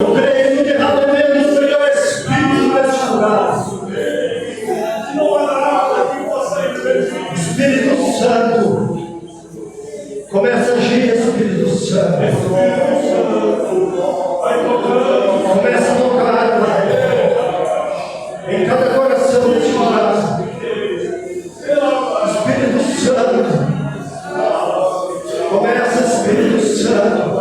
Eu creio no derramamento do teu Espírito neste lugar. Espírito Santo, começa a agir, Espírito Santo. Começa a tocar, Pai, em cada coração deste lugar. Espírito Santo, começa, Espírito Santo,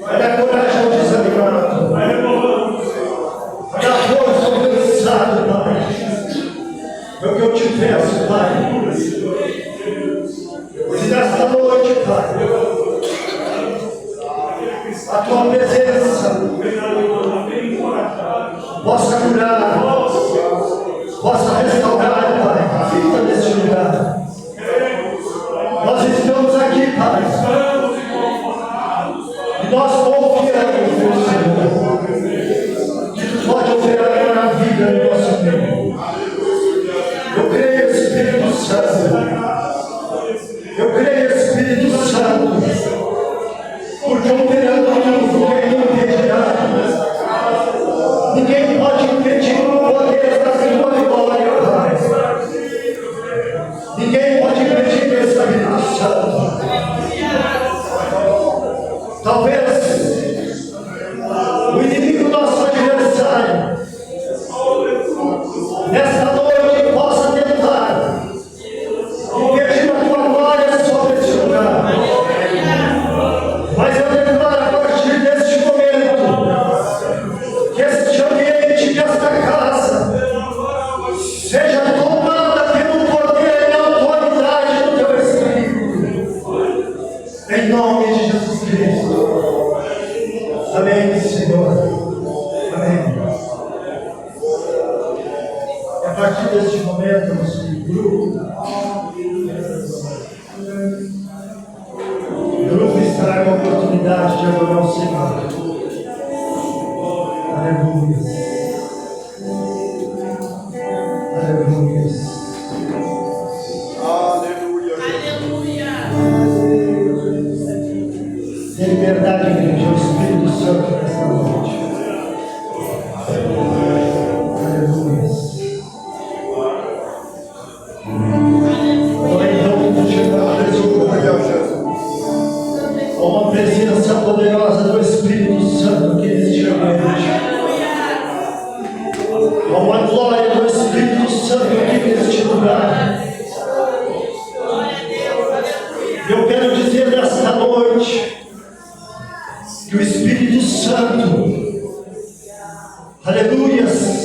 a dar coragem ao desanimado, a dar força ao cansado, Pai. É o que eu te peço, Pai. Se nesta noite, Pai, a tua presença possa curar, possa restaurar, Pai, a vida deste lugar. Nós estamos aqui, Pai, e nós confiamos no Senhor, que tu pode operar maravilha no nosso meio. Eu creio, Espírito Santo. Eu creio, Espírito Santo, porque operando ninguém impedirá. Ninguém pode impedir o poder da tua glória, Pai. Ninguém pode impedir o Espírito Santo. Talvez o inimigo, nosso adversário, nesta noite possa tentar impedir a tua glória sobre este lugar. Mas eu declaro a partir deste momento que este ambiente, que esta casa seja tomada pelo poder e autoridade do teu Espírito. Em nome de Jesus Cristo. Amém, Senhor. Amém. E a partir deste momento, nosso grupo estará com a oportunidade de adorar o Senhor. Aleluia. Aleluia. Aleluia. Tem liberdade, igreja, o Espírito Santo nesta noite. Aleluia. Uma presença poderosa do Espírito Santo aqui neste ambiente. Uma glória do Espírito Santo aqui neste lugar. Eu quero dizer nesta noite que o Espírito Santo, aleluias,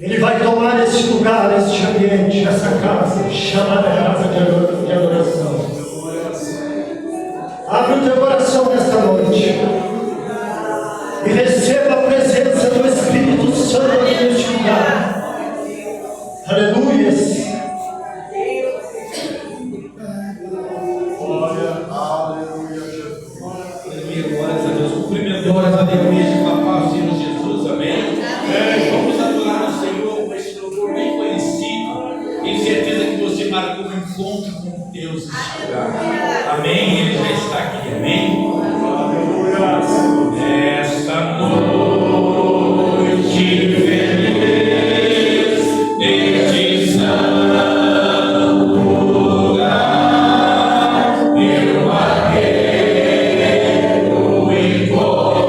ele vai tomar este lugar, este ambiente, essa casa, chamada casa de adoração. Abre o teu coração nesta noite e receba a presença do Espírito Santo aqui neste lugar. Aleluias. Glórias a Deus. Cumprimentamos a igreja com a paz do Senhor Jesus. Amém. Vamos adorar o Senhor com esse louvor bem conhecido. Tenho certeza que você marcou um encontro com Deus neste lugar. Amém. Ele já está aqui. Amém. Esta noite feliz, neste santo lugar, eu marquei o encontro.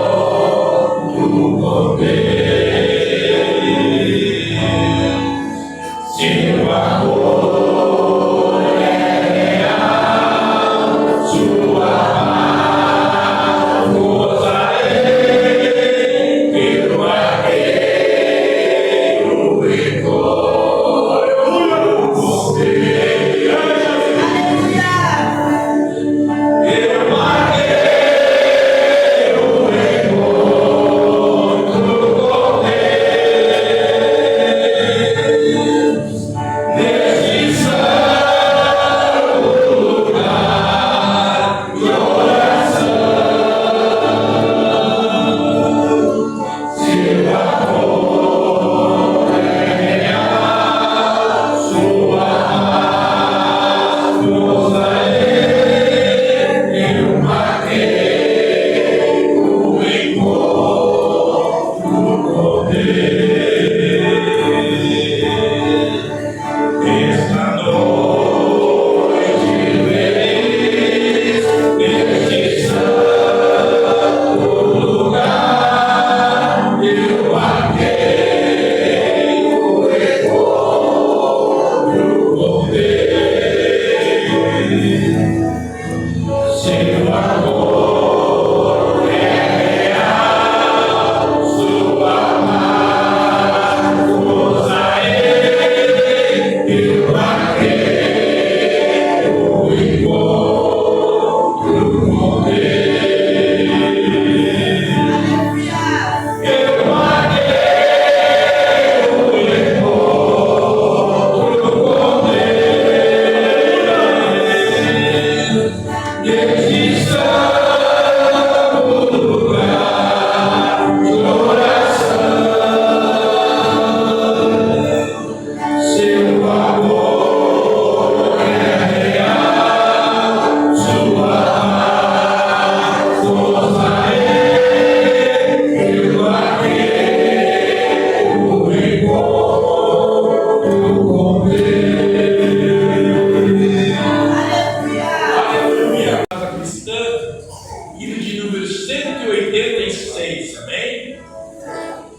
186, amém?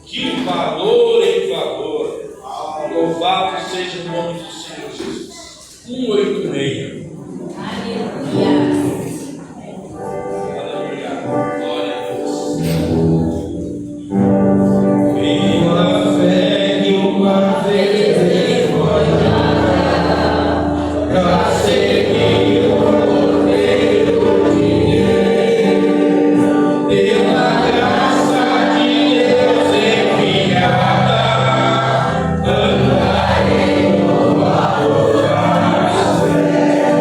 Que valor em valor. Louvado seja o nome do Senhor Jesus. 186. Aleluia. Aleluia. Glória a Deus. Viva a fé que uma vez foi dada para seguir o Cordeiro de Deus, pela graça de Deus enviada, andarei no valor das fé.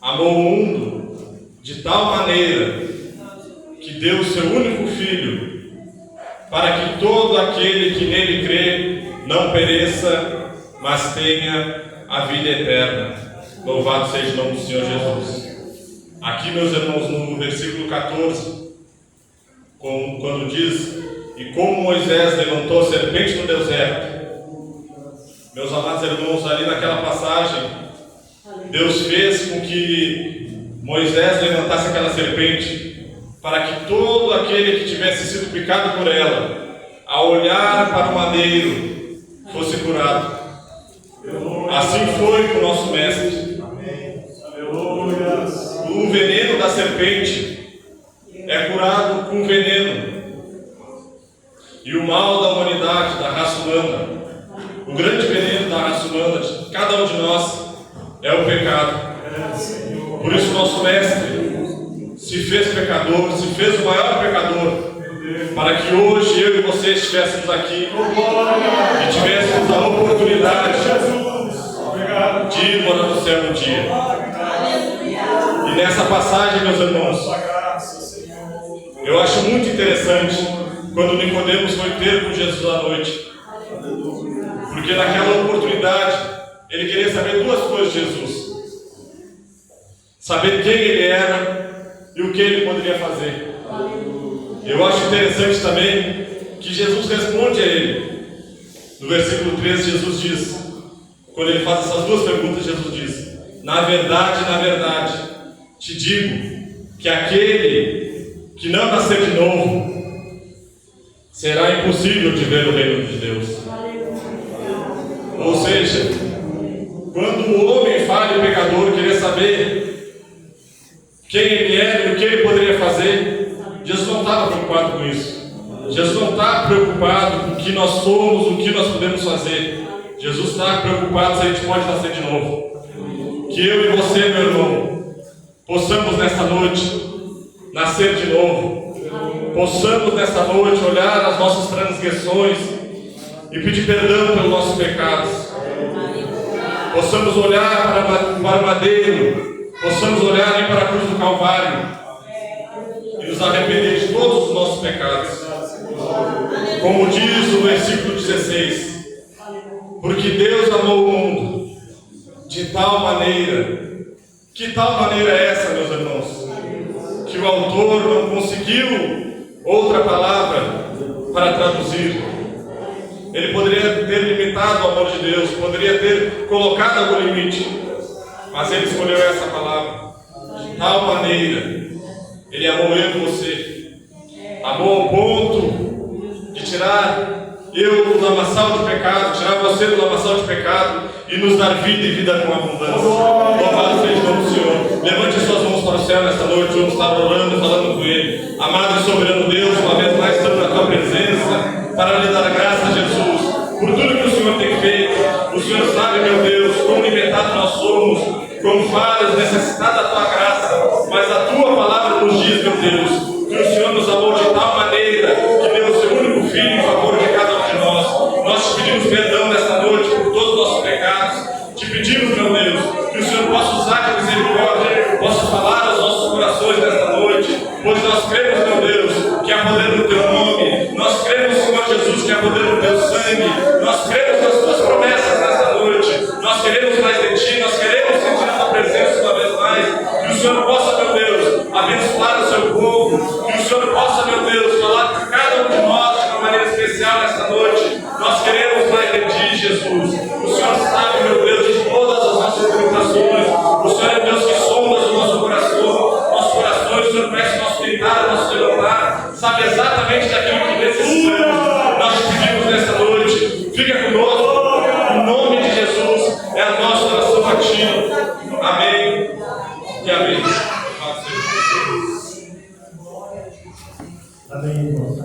amou o mundo de tal maneira que deu o seu único Filho, para que todo aquele que nele crê não pereça, mas tenha a vida eterna. Louvado seja o nome do Senhor Jesus. Aqui, meus irmãos, no versículo 14, quando diz: e como Moisés levantou a serpente no deserto. Meus amados irmãos, ali naquela passagem, Deus fez com que Moisés levantasse aquela serpente, para que todo aquele que tivesse sido picado por ela, ao olhar para o madeiro, fosse curado. Assim foi com o nosso Mestre. O veneno da serpente é curado com veneno. E o mal da humanidade, da raça humana, o grande veneno da raça humana, de cada um de nós, é o pecado. Por isso nosso Mestre se fez pecador, se fez o maior pecador, para que hoje eu e você estivéssemos aqui e tivéssemos a oportunidade de ir morar no céu um dia. E nessa passagem, meus irmãos, eu acho muito interessante quando Nicodemos foi ter com Jesus à noite, porque naquela oportunidade ele queria saber duas coisas de Jesus: saber quem ele era e o que ele poderia fazer. Eu acho interessante também que Jesus responde a ele. No versículo 13, Jesus diz, quando ele faz essas duas perguntas, Jesus diz: na verdade, te digo que aquele que não nascer de novo, será impossível de ver o reino de Deus. Ou seja, quando o homem falho e pecador queria saber quem ele era e o que ele poderia fazer, Jesus não estava preocupado com isso. Jesus não está preocupado com o que nós somos, o que nós podemos fazer. Jesus está preocupado se a gente pode nascer de novo. Que eu e você, meu irmão, possamos nesta noite nascer de novo. Possamos nesta noite olhar as nossas transgressões e pedir perdão pelos nossos pecados. Possamos olhar para o madeiro, possamos olhar para a cruz do Calvário e nos arrepender de todos os nossos pecados. Como diz o versículo 16: porque Deus amou o mundo de tal maneira. Que tal maneira é essa, meus irmãos? Que o autor não conseguiu outra palavra para traduzir. Ele poderia ter limitado o amor de Deus, poderia ter colocado algum limite, mas ele escolheu essa palavra. De tal maneira, ele amou eu e você, amou ao ponto de tirar eu do lamaçal de pecado, tirar você do lamaçal de pecado e nos dar vida e vida com abundância. Louvado seja o nome do Senhor. Levante suas mãos para o céu nesta noite, vamos estar orando e falando com Ele. Amado e soberano Deus, uma vez mais estamos na Tua presença para lhe dar graça, Jesus, por tudo que o Senhor tem feito. O Senhor sabe, meu Deus, quão limitados nós somos, quão falhos, necessitados da Tua graça, mas a Tua palavra nos diz, meu Deus, que o Senhor nos amou de tal maneira que deu o seu único Filho em favor de cada um de nós. Nós te pedimos perdão nesta noite por todos os nossos pecados. Te pedimos, meu Deus, que o Senhor possa usar de misericórdia, possa falar aos nossos corações nesta noite, pois nós cremos, meu Deus, que há poder no Teu nome. Nós cremos, Senhor Jesus, que há poder no Teu sangue. Nós cremos nas Tuas promessas nesta noite. Nós queremos mais de Ti, nós queremos sentir a Tua presença uma vez mais. Que o Senhor possa, meu Deus, abençoar o Seu povo. Que o Senhor possa, meu Deus, falar com cada um de nós de uma maneira especial nesta noite. Nós queremos mais de Ti, Jesus. O Senhor sabe, meu Deus, de todas as nossas limitações. O Senhor é Deus que sonda o nosso coração. Nossos corações, o Senhor conhece nosso tentar, nosso levantar. Sabe exatamente daquilo que necessitamos. Nós te pedimos nesta noite. Fica conosco. Em nome de Jesus, é a nossa oração a Ti. Amém e amém. Amém, irmão.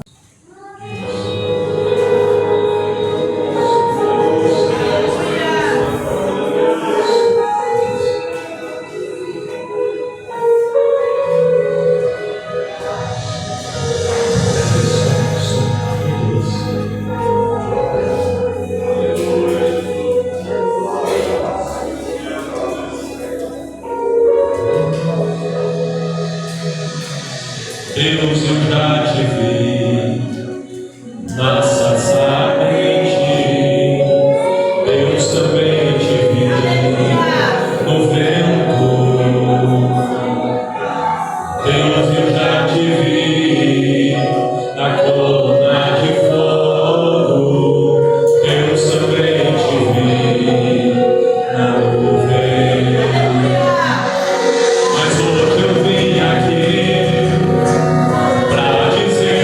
Deus, eu já te vi na sarça ardente. Deus, também te vi no vento. Deus, eu já te vi na coluna de fogo. Deus, também te vi na nuvem. Mas hoje eu vim aqui pra dizer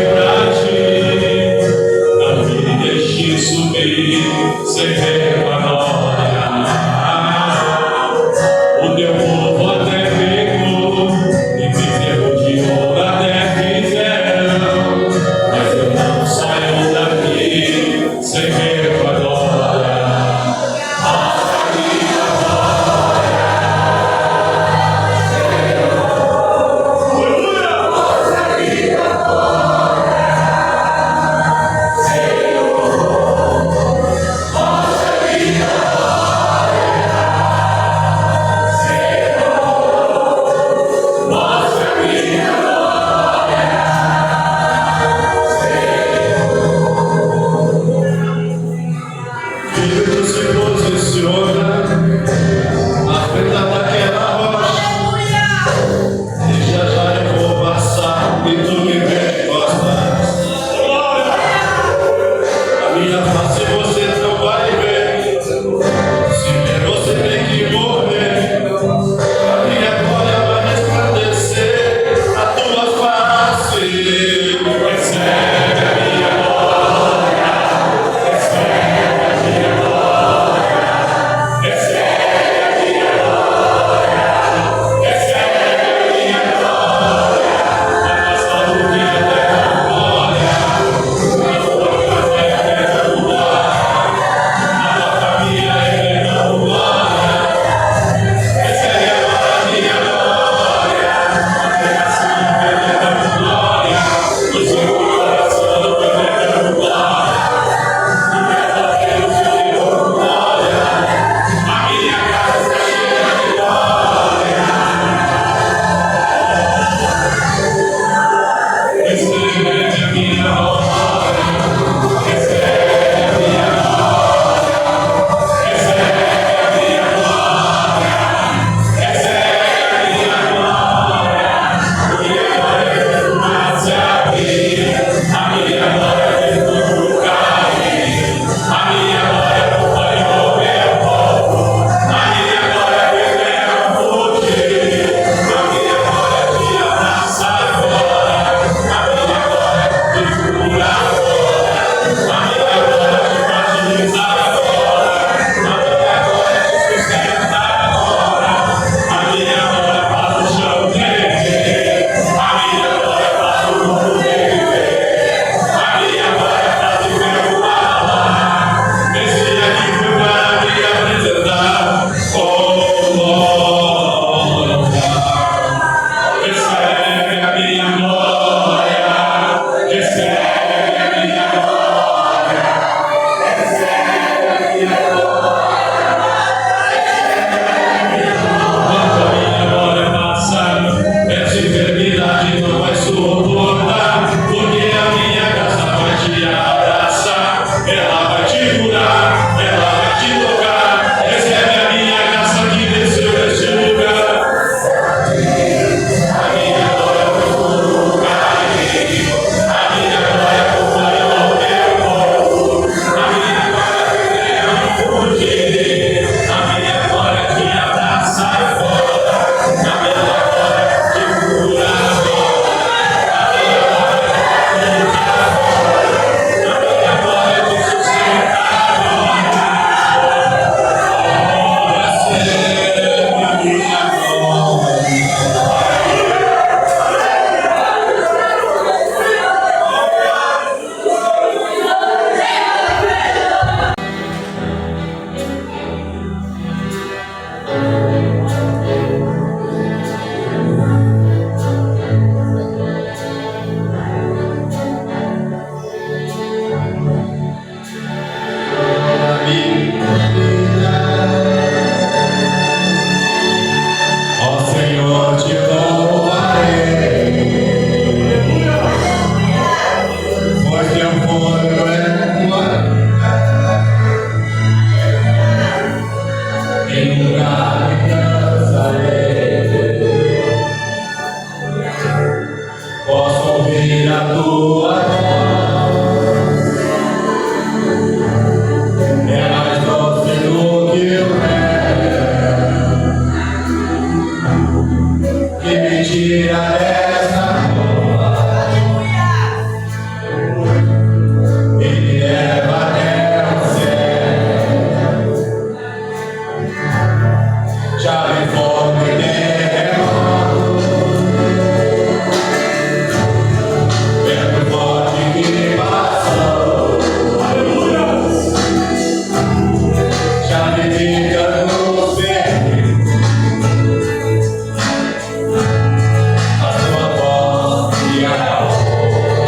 me tira dessa rua. Ele me leva até o céu. Já me volto e derramo. Vento forte que passou. Aleluia. Já me fica no verde. A sua voz me acalmou.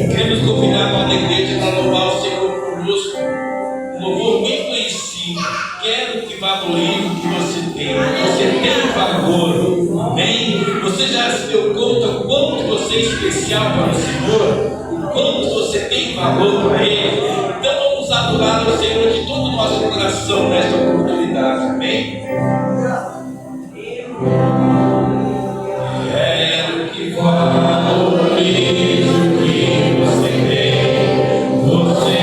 Queremos convidar a amada igreja para louvar o Senhor conosco. Um louvor muito conhecido. Quero que valorize o que você tem. Você tem valor. Amém? Você já se deu conta o quanto você é especial para o Senhor? O quanto você tem valor para Ele? Então vamos adorar o Senhor de todo o nosso coração nesta oportunidade. Amém? Quero que valorize o que você tem. Você é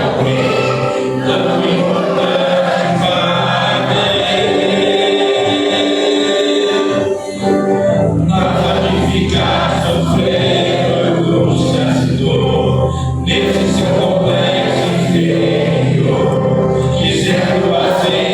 alguém tão importante para Deus. Nada de ficar sofrendo angústia e dor nesse seu complexo inferior, dizendo assim.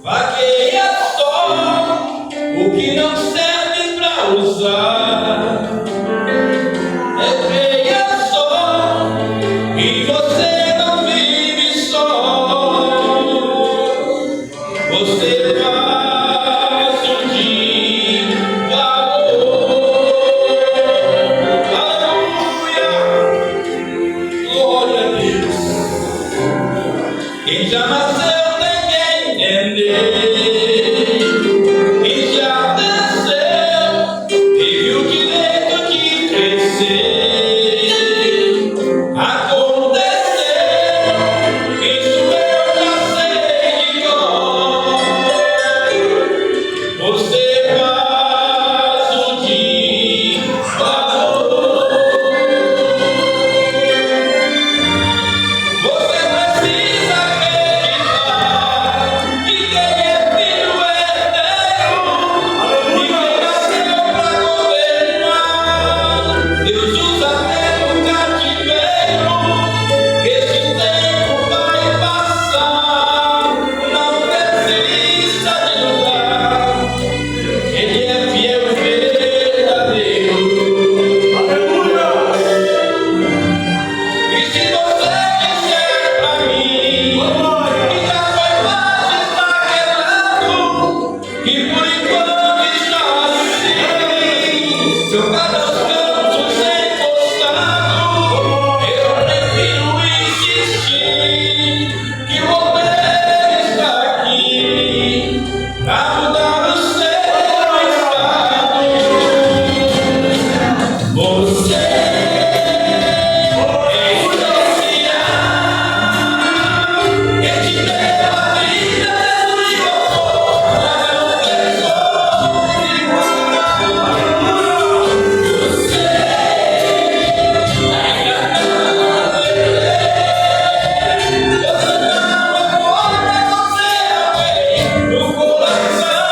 vaqueia só o que não serve pra usar. Creia só e você não vive só. Você faz de valor. Aleluia, glória a Deus. Quem já nasceu tem que entender. Quem já nasceu teve o direito de crescer. No coração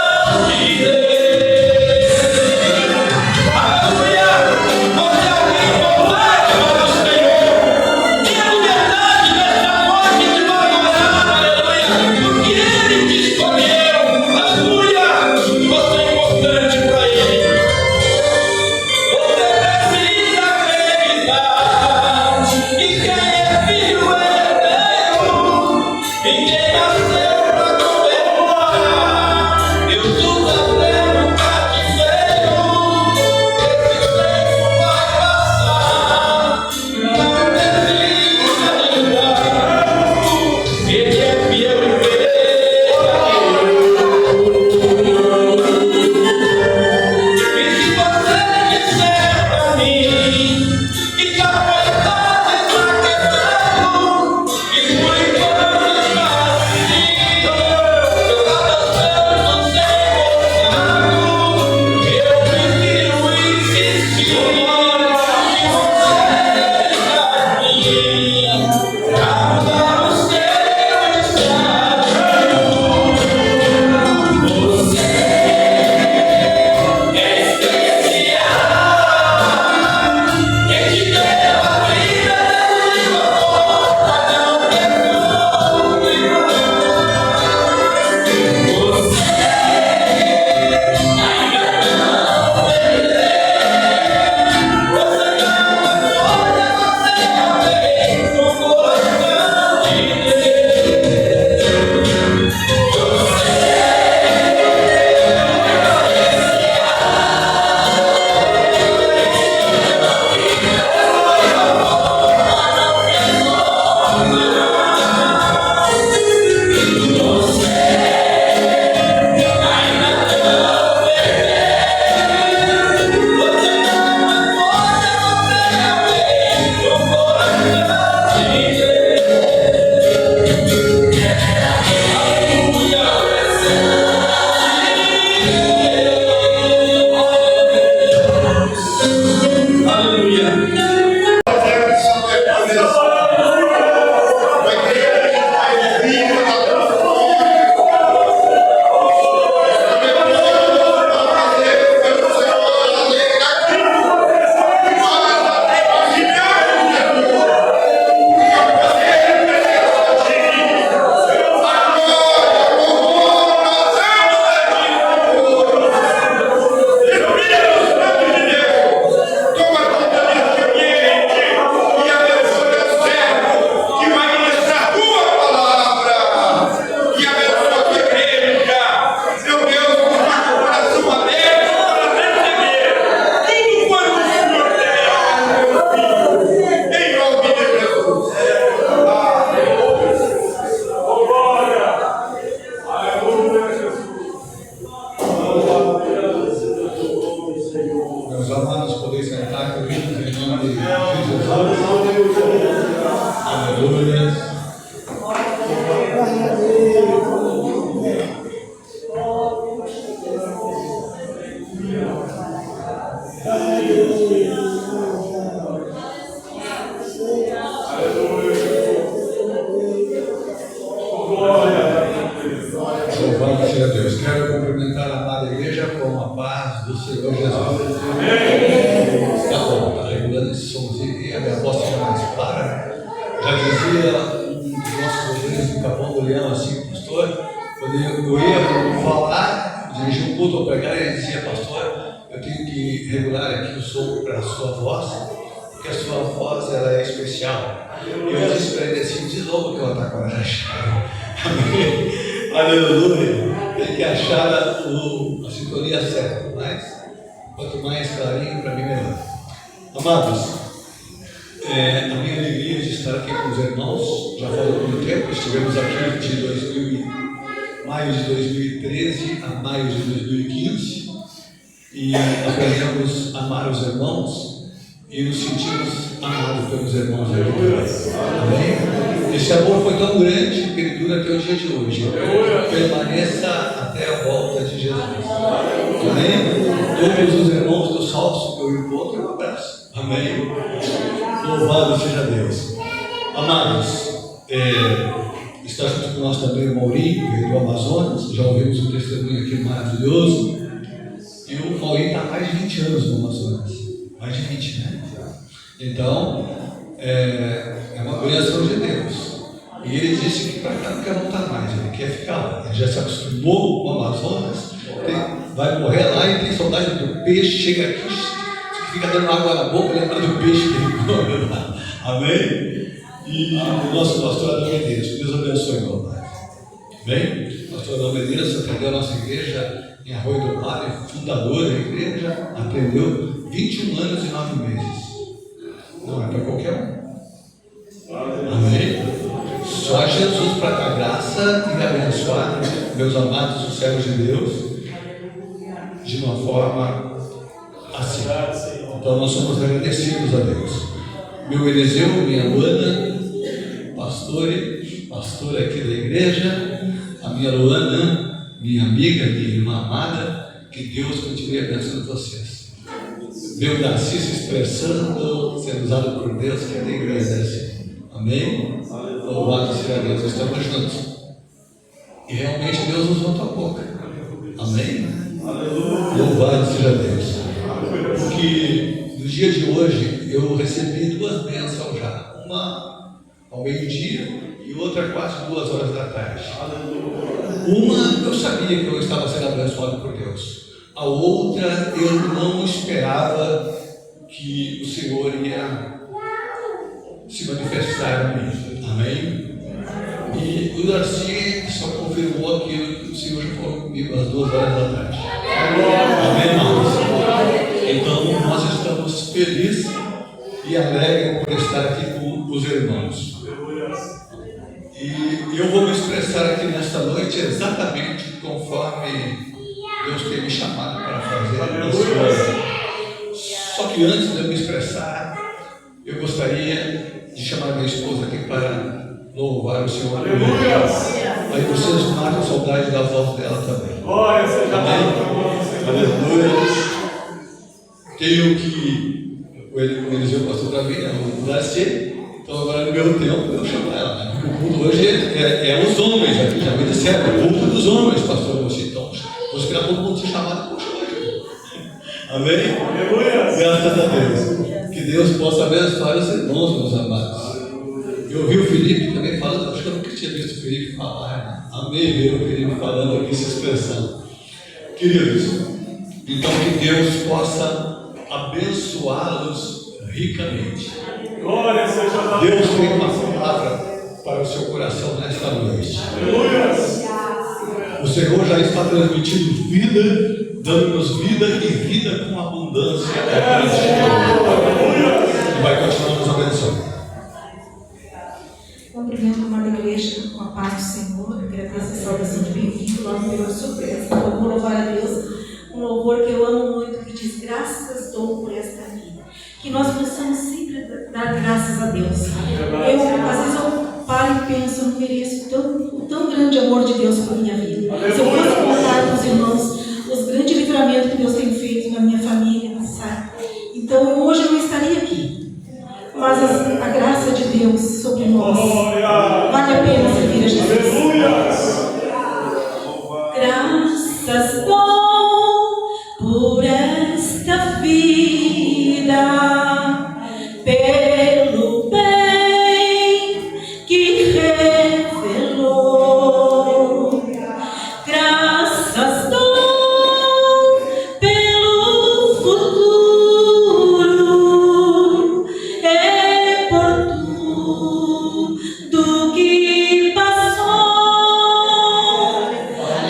Louvado seja Deus. Quero cumprimentar a amada igreja com a paz do Senhor Jesus. Amém. Tá bom, está regulando esse somzinho e a minha voz fica mais clara. Já dizia um dos nossos obreiros do Capão do Leão, assim, pastor, quando eu ia falar, dirigir um culto ou pregar, ele dizia, pastor, eu tenho que regular aqui o som para a sua voz, porque a sua voz ela é especial. E eu disse para ele assim, de novo que ela está com a chave. Amém. Aleluia. Tem que achar a sintonia certa, mas quanto mais clarinho, para mim melhor. Amados, a minha alegria de estar aqui com os irmãos, já faz algum tempo, estivemos aqui de maio de 2013 a maio de 2015 e aprendemos a amar os irmãos e nos sentimos amados pelos irmãos aqui. Amém? Esse amor foi tão grande que ele dura até o dia de hoje. Permaneça até a volta de Jesus. Amém? Todos os irmãos do Salso que eu encontro, um abraço. Amém? Louvado seja Deus. Amados, está junto com nós também o Maurinho, que veio do Amazonas. Já ouvimos um testemunho aqui maravilhoso. E o Maurinho está há mais de 20 anos no Amazonas. Mais de 20, né? Então, é uma bênção de Deus. E ele disse que para cá não quer voltar mais, ele quer ficar lá. Ele já se acostumou com o Amazonas, vai morrer lá e tem saudade do peixe, chega aqui, fica dando água na boca, lembra do peixe que ele come lá. Amém? E o nosso pastor Adão Medeiros, que Deus abençoe, meu pai. Bem, o pastor Adão Medeiros atendeu a nossa igreja em Arroio do Vale, fundador da igreja, atendeu 21 anos e 9 meses. Não é para qualquer um. Amém? Só Jesus para dar graça e abençoar meus amados os servos de Deus de uma forma assim. Então nós somos agradecidos a Deus. Meu Eliseu, minha Luana, pastora aqui da igreja, a minha Luana, minha amiga, minha irmã amada, que Deus continue abençoando vocês. Meu Narciso expressando, sendo usado por Deus, que a igreja assim. Amém? Louvado seja Deus, estamos juntos. E realmente Deus usou tua boca. Amém? Louvado seja Deus. Porque no dia de hoje eu recebi 2 bênçãos já. Uma ao meio-dia e outra quase 2 horas da tarde. Uma eu sabia que eu estava sendo abençoado por Deus. A outra eu não esperava que o Senhor ia se manifestar em mim. Amém? E o Darcy só confirmou aquilo que o Senhor já falou comigo às 2 horas da tarde. Amém, irmãos? Então nós estamos felizes e alegres por estar aqui com os irmãos. E eu vou me expressar aqui nesta noite exatamente conforme Deus tem me chamado para fazer. Só que antes de eu me expressar, eu gostaria de chamar minha esposa aqui para louvar o Senhor. Aí vocês matam saudade da voz dela também. Amém? Aleluia. Tenho que o Eliseu passou para mim, o Darcy. Então agora no meu tempo eu chamo ela. Porque o culto hoje é os homens, já me disseram, o culto dos homens, pastor. Então vou esperar todo mundo ser chamado por hoje. Amém? Graças a Deus. Que Deus possa abençoar os irmãos, meus amados. Eu ouvi o Felipe também falando, acho que eu nunca tinha visto o Felipe falar, né? Amei ver o Felipe falando aqui, se expressando. Queridos, então que Deus possa abençoá-los ricamente. Deus tem uma palavra para o seu coração nesta noite. O Senhor já está transmitindo vida, dando-nos vida e vida com abundância. E vai continuar nos abençoando. Cumprimento a amada igreja com a paz do Senhor, agradeço a saudação de bem-vindo, logo pela surpresa. Vou louvar a Deus, um louvor que eu amo muito, que diz: graças dou por esta vida. Que nós possamos sempre dar graças a Deus. Às vezes eu paro e penso, eu não mereço tão grande amor de Deus por minha vida. Se eu fosse contar para os irmãos os grandes livramentos que Deus tem feito na minha família, sabe? Então hoje eu não estaria aqui. Mas a graça de Deus sobre nós vale a pena servir a Jesus. Graças dou por esta vida, pelo bem que revelou. Graças dou pelo futuro e por tudo que passou,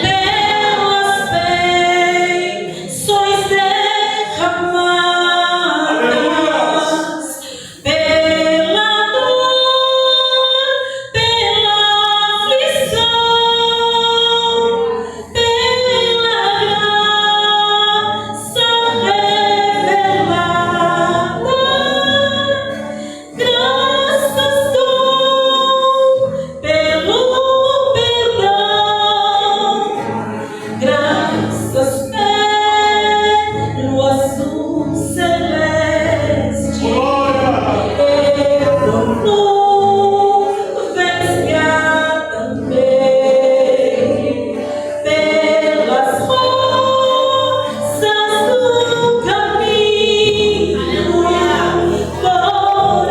pelas bênçãos derramadas, pela dor, pela aflição, pela graça revelada. Graças dou pelo perdão, graças pelo azul celeste, por nuvens que há também, pelas roças do caminho, por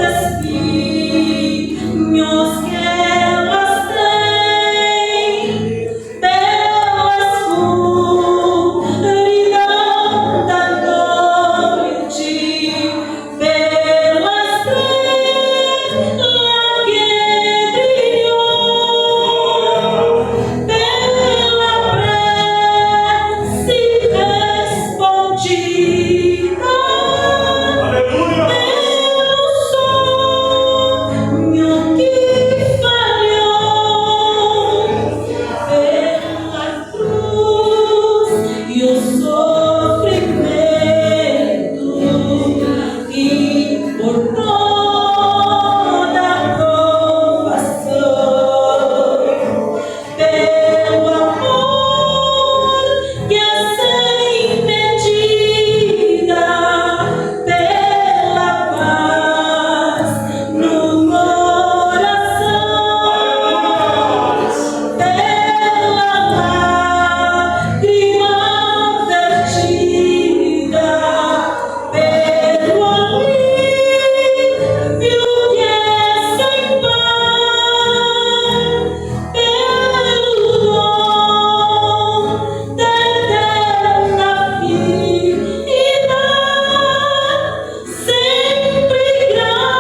espinhos que elas têm, pela escuridão da noite, pela estrela que brilhou, pela prece respondida, pelo sonho que falhou, pela cruz e o sofrimento, e por toda a provação, pelo amor que é sem medida, pela paz no coração, pela lágrima vertida, pelo alívio que é sem par, pelo dom da eterna vida, sempre graças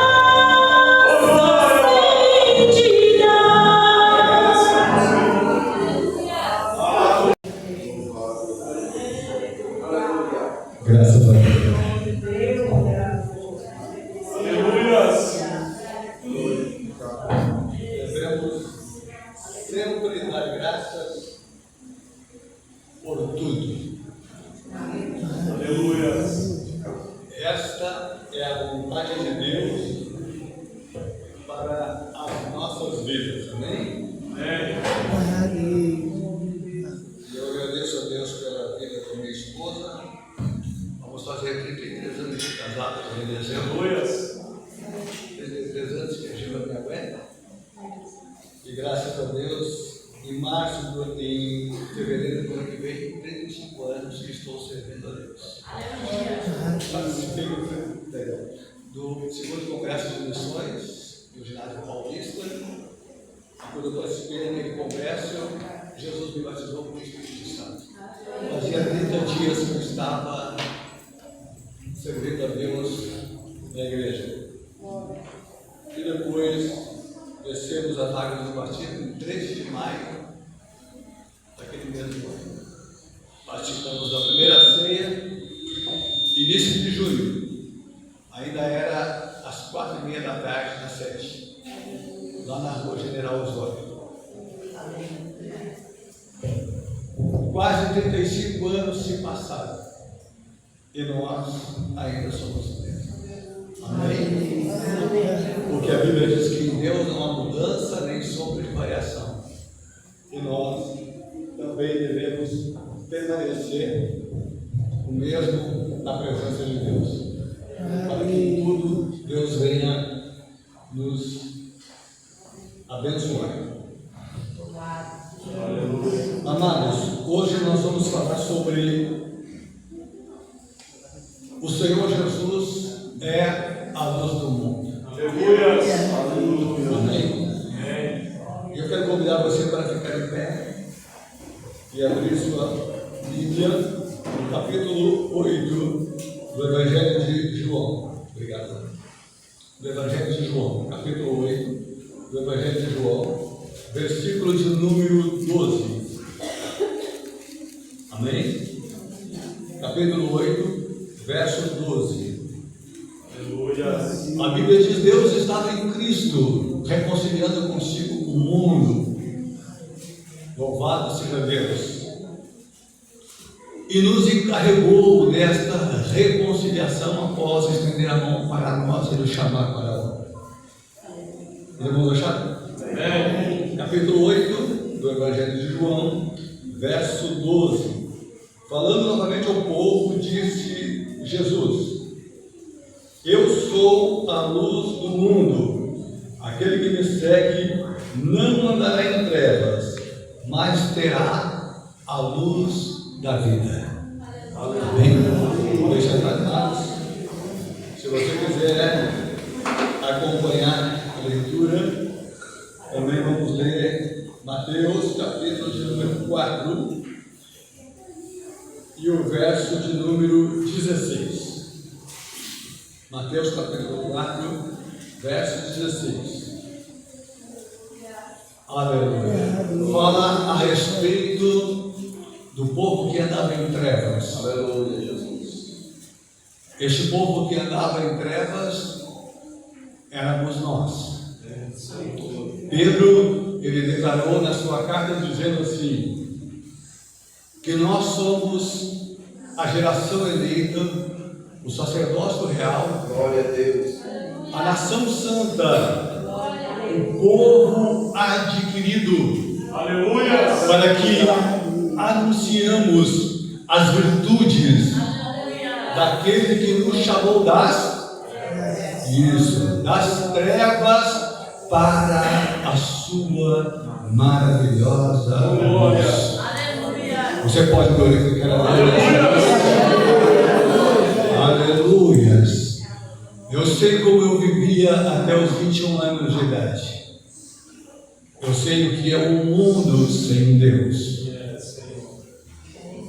te dar. Graças a Deus. Devemos sempre dar graças por tudo. Esta é a vontade de Deus para as nossas vidas. Amém? Eu agradeço a Deus pela vida da minha esposa. Vamos fazer 33 anos de casados em dezembro. 33 anos que a Gila me aguenta. E graças a Deus, em fevereiro do ano que vem, 35 anos que estou servindo a Deus. Participei do segundo Congresso de Missões do Ginásio Paulista. Quando eu participei daquele congresso, Jesus me batizou com o Espírito Santo. Fazia 30 dias que eu estava servindo a Deus na igreja. E depois descemos as águas do batismo em 13 de maio daquele mesmo ano. Participamos da primeira ceia, início de julho. Ainda era às 4h30 da tarde, na sede, lá na rua General Osório. Quase 35 anos se passaram e nós ainda somos Deus. Amém? Porque a Bíblia diz que em Deus não há mudança nem sombra de variação. E nós também devemos permanecer o mesmo na presença de Deus. Para que em tudo Deus venha nos abençoar. Amados, hoje sobre o Senhor Jesus é a luz do mundo. Amém? Eu quero convidar você para ficar em pé e abrir sua Bíblia no capítulo 8 do Evangelho de João. Obrigado. Do Evangelho de João, capítulo 8 do Evangelho de João, versículo de número 12. Amém? Capítulo 8, verso 12. A Bíblia diz: Deus estava em Cristo, reconciliando consigo o mundo. Louvado seja Deus. E nos encarregou desta reconciliação após estender a mão para nós e nos chamar para ela. Vamos achar? Capítulo 8 do Evangelho de João, verso 12. Falando novamente ao povo, disse Jesus: Eu sou a luz do mundo. Aquele que me segue não andará em trevas, mas terá a luz da vida. Amém? Deixa atrás. Se você quiser acompanhar a leitura, também vamos ler Mateus, capítulo de número 4 e o verso de número 16. Mateus capítulo 4, verso 16. Aleluia. Fala a respeito do povo que andava em trevas. Aleluia, Jesus. Este povo que andava em trevas éramos nós. Pedro, ele declarou na sua carta dizendo assim, que nós somos a geração eleita, o sacerdócio real, glória a Deus, a nação santa, o povo adquirido, aleluia, para que anunciamos as virtudes daquele que nos chamou das trevas para a sua maravilhosa luz. Você pode glorificar a Deus. Aleluias. Eu sei como eu vivia até os 21 anos de idade. Eu sei o que é um mundo sem Deus.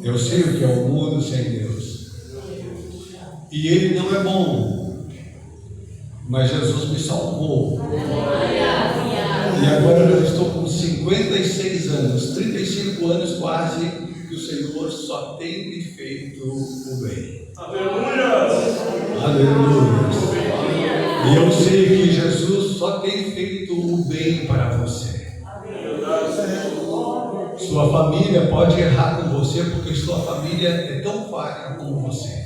Eu sei o que é um mundo sem Deus. E ele não é bom, mas Jesus me salvou. E agora eu estou com 56 anos, 35 anos quase, que o Senhor só tem me feito o bem. Aleluia! E eu sei que Jesus só tem feito o bem para você. Sua família pode errar com você, porque sua família é tão falha como você.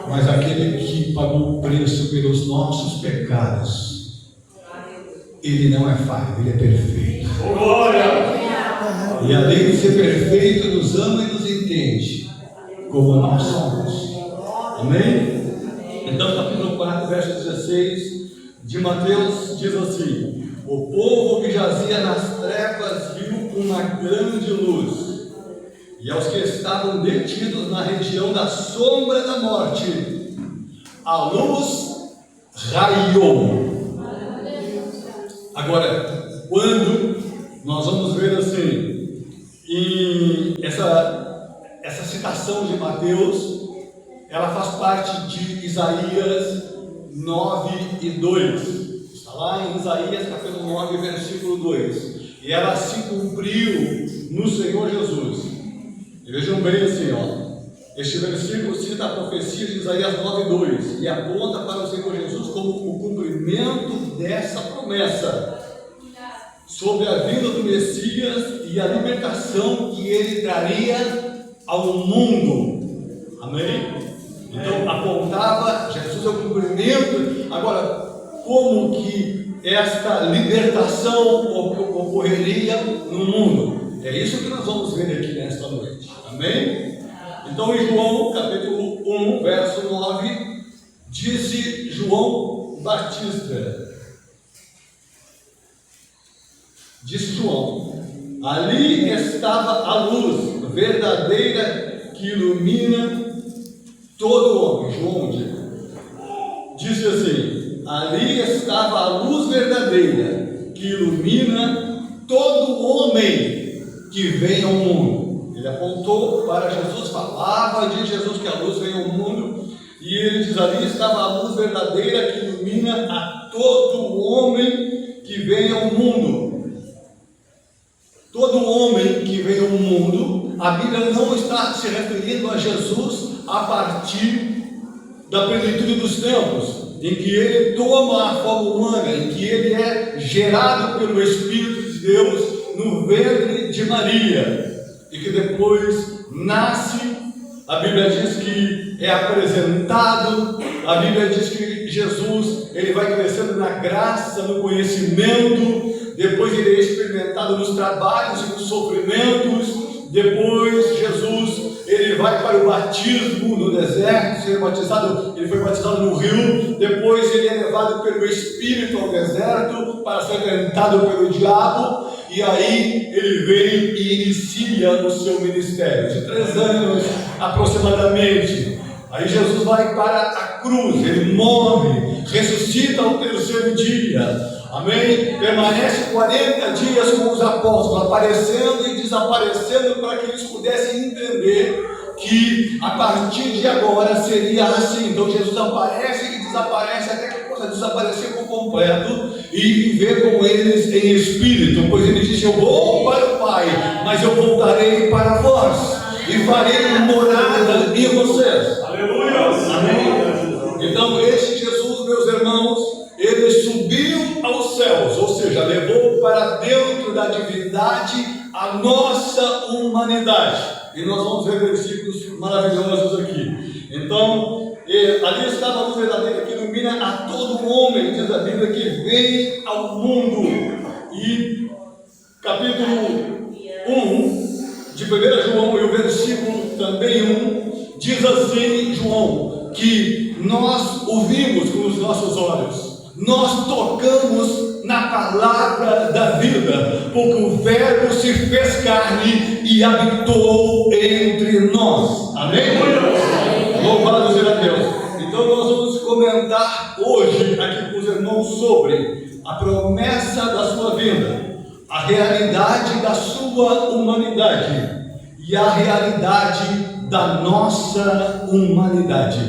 Mas aquele que pagou o preço pelos nossos pecados, ele não é falho, ele é perfeito. E além de ser perfeito, nos ama e nos entende como nós somos. Amém? Então, capítulo 4, verso 16 de Mateus diz assim: o povo que jazia nas trevas viu uma grande luz, e aos que estavam detidos na região da sombra da morte, a luz raiou. Agora, quando nós vamos ver assim, em essa citação de Mateus, ela faz parte de Isaías 9 e 2. Está lá em Isaías capítulo 9, versículo 2. E ela se cumpriu no Senhor Jesus. E vejam bem assim, este versículo cita a profecia de Isaías 9:2 e aponta para o Senhor Jesus como o cumprimento dessa promessa sobre a vinda do Messias e a libertação que ele traria ao mundo. Amém? Então apontava, Jesus é o cumprimento. Agora, como que esta libertação ocorreria no mundo? É isso que nós vamos ver aqui nesta noite. Amém? Então em João capítulo 1, verso 9, disse João Batista, disse João, ali estava a luz verdadeira que ilumina todo homem. João diz assim: ali estava a luz verdadeira que ilumina todo homem que vem ao mundo. Ele apontou para Jesus, falava de Jesus que a luz veio ao mundo, e ele diz: ali estava a luz verdadeira que ilumina a todo homem que vem ao mundo. Todo homem que vem ao mundo, a Bíblia não está se referindo a Jesus a partir da plenitude dos tempos, em que ele toma a forma humana, em que ele é gerado pelo Espírito de Deus no ventre de Maria, e que depois nasce. A Bíblia diz que é apresentado, a Bíblia diz que Jesus, ele vai crescendo na graça, no conhecimento, depois ele é experimentado nos trabalhos e nos sofrimentos, depois Jesus, ele vai para o batismo no deserto, ele foi batizado no rio, depois ele é levado pelo Espírito ao deserto para ser tentado pelo diabo, e aí ele vem e inicia o seu ministério, de 3 anos aproximadamente. Aí Jesus vai para a cruz, ele morre, ressuscita ao 3º dia, amém? Permanece 40 dias com os apóstolos, aparecendo e desaparecendo, para que eles pudessem entender que a partir de agora seria assim. Então Jesus aparece e desaparece até que possa desaparecer por completo e viver com eles em espírito, pois ele disse: eu vou para o Pai, mas eu voltarei para vós e farei morada em vocês. Aleluia! Amém? Então este Jesus, meus irmãos, ele subiu aos céus, ou seja, levou para dentro da divindade a nossa humanidade. E nós vamos ver versículos maravilhosos aqui. Então, ali estava a luz verdadeira que ilumina a todo homem, diz a Bíblia, que vem ao mundo. E capítulo 1 de 1 João, e o versículo também 1, diz assim, João, que nós ouvimos com os nossos olhos, nós tocamos na palavra da vida, porque o Verbo se fez carne e habitou entre nós. Amém? Louvado seja Deus. Então nós vamos comentar hoje aqui com os irmãos sobre a promessa da sua vinda, a realidade da sua humanidade e a realidade da nossa humanidade.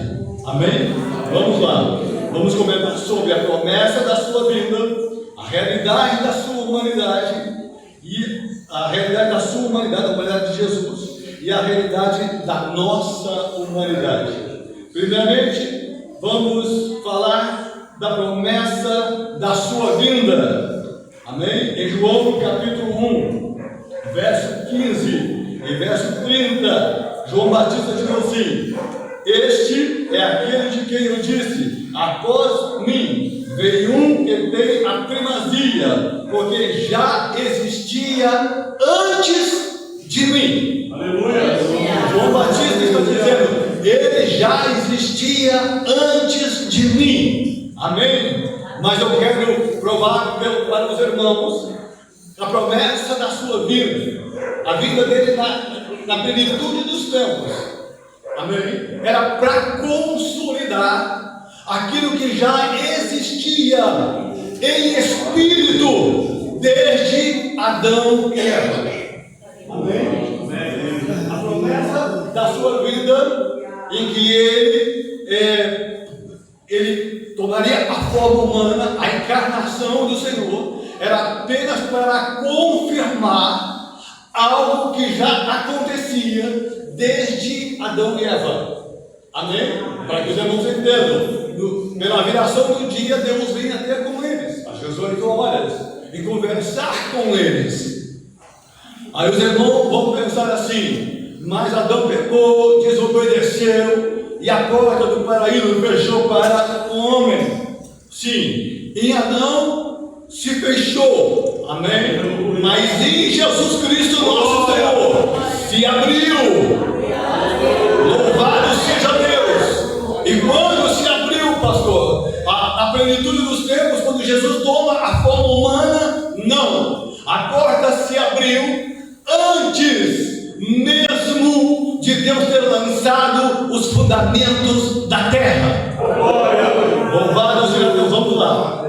Amém? Vamos lá. Vamos comentar sobre a promessa da sua vinda, a realidade da sua humanidade e a realidade da sua humanidade, a humanidade de Jesus, e a realidade da nossa humanidade. Primeiramente, vamos falar da promessa da sua vinda. Amém? Em João capítulo 1, verso 15 e verso 30, João Batista diz assim: este é aquele de quem eu disse: após mim veio um que tem a primazia, porque já existia antes de mim. Aleluia! João Batista está dizendo: ele já existia antes de mim. Amém? Mas eu quero provar para os irmãos a promessa da sua vinda, a vinda dele na plenitude dos tempos. Amém? Era para consolidar aquilo que já existia em espírito desde Adão e Eva. Amém? A promessa da sua vida, em que ele tomaria a forma humana, a encarnação do Senhor, era apenas para confirmar algo que já acontecia desde Adão e Eva. Amém? Para que os irmãos entendam, pela viração do dia, Deus vem até com eles, às 18 horas, e conversar com eles. Aí os irmãos vão pensar assim: mas Adão pecou, desobedeceu, e a porta do paraíso fechou para o homem. Sim, em Adão se fechou, amém? Mas em Jesus Cristo nosso Senhor se abriu. Louvado seja Deus. E quando se abriu, pastor, a plenitude dos tempos, quando Jesus toma a forma humana, não, a porta se abriu antes mesmo Deus ter lançado os fundamentos da terra. Louvado seja Deus, vamos lá.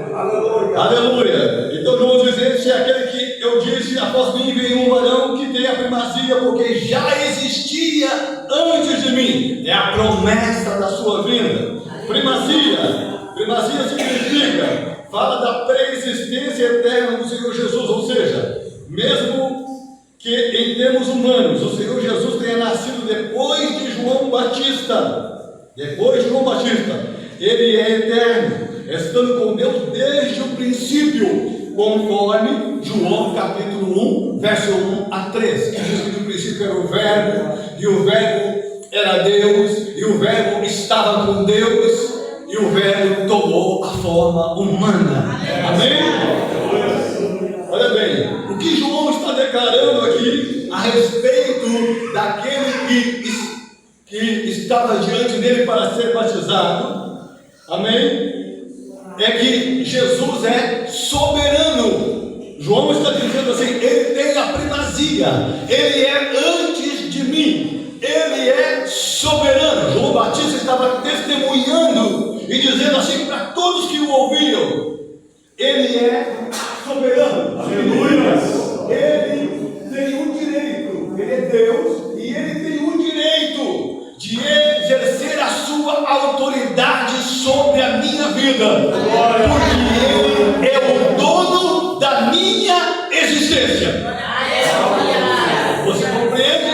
Aleluia. Então vamos dizer se é aquele que eu disse, após mim vem um varão que tem a primazia, porque já existia antes de mim. É a promessa da sua vinda. Primazia significa, fala da pré-existência eterna do Senhor Jesus, ou seja, mesmo que em termos humanos o Senhor Jesus tenha nascido depois de João Batista, ele é eterno, estando com Deus desde o princípio, conforme João capítulo 1, verso 1 a 3, que diz que no princípio era o Verbo, e o Verbo era Deus, e o Verbo estava com Deus, e o Verbo tomou a forma humana. Amém? Olha bem, o que João está declarando aqui a respeito daquele que estava diante dele para ser batizado, amém? É que Jesus é soberano. João está dizendo assim: ele tem a primazia, ele é antes de mim, ele é soberano. João Batista estava testemunhando e dizendo assim para todos que o ouviam: ele é soberano. Aleluia. Ele tem o direito, ele é Deus, e ele tem o direito de exercer a sua autoridade sobre a minha vida, porque ele é o dono da minha existência. Você compreende?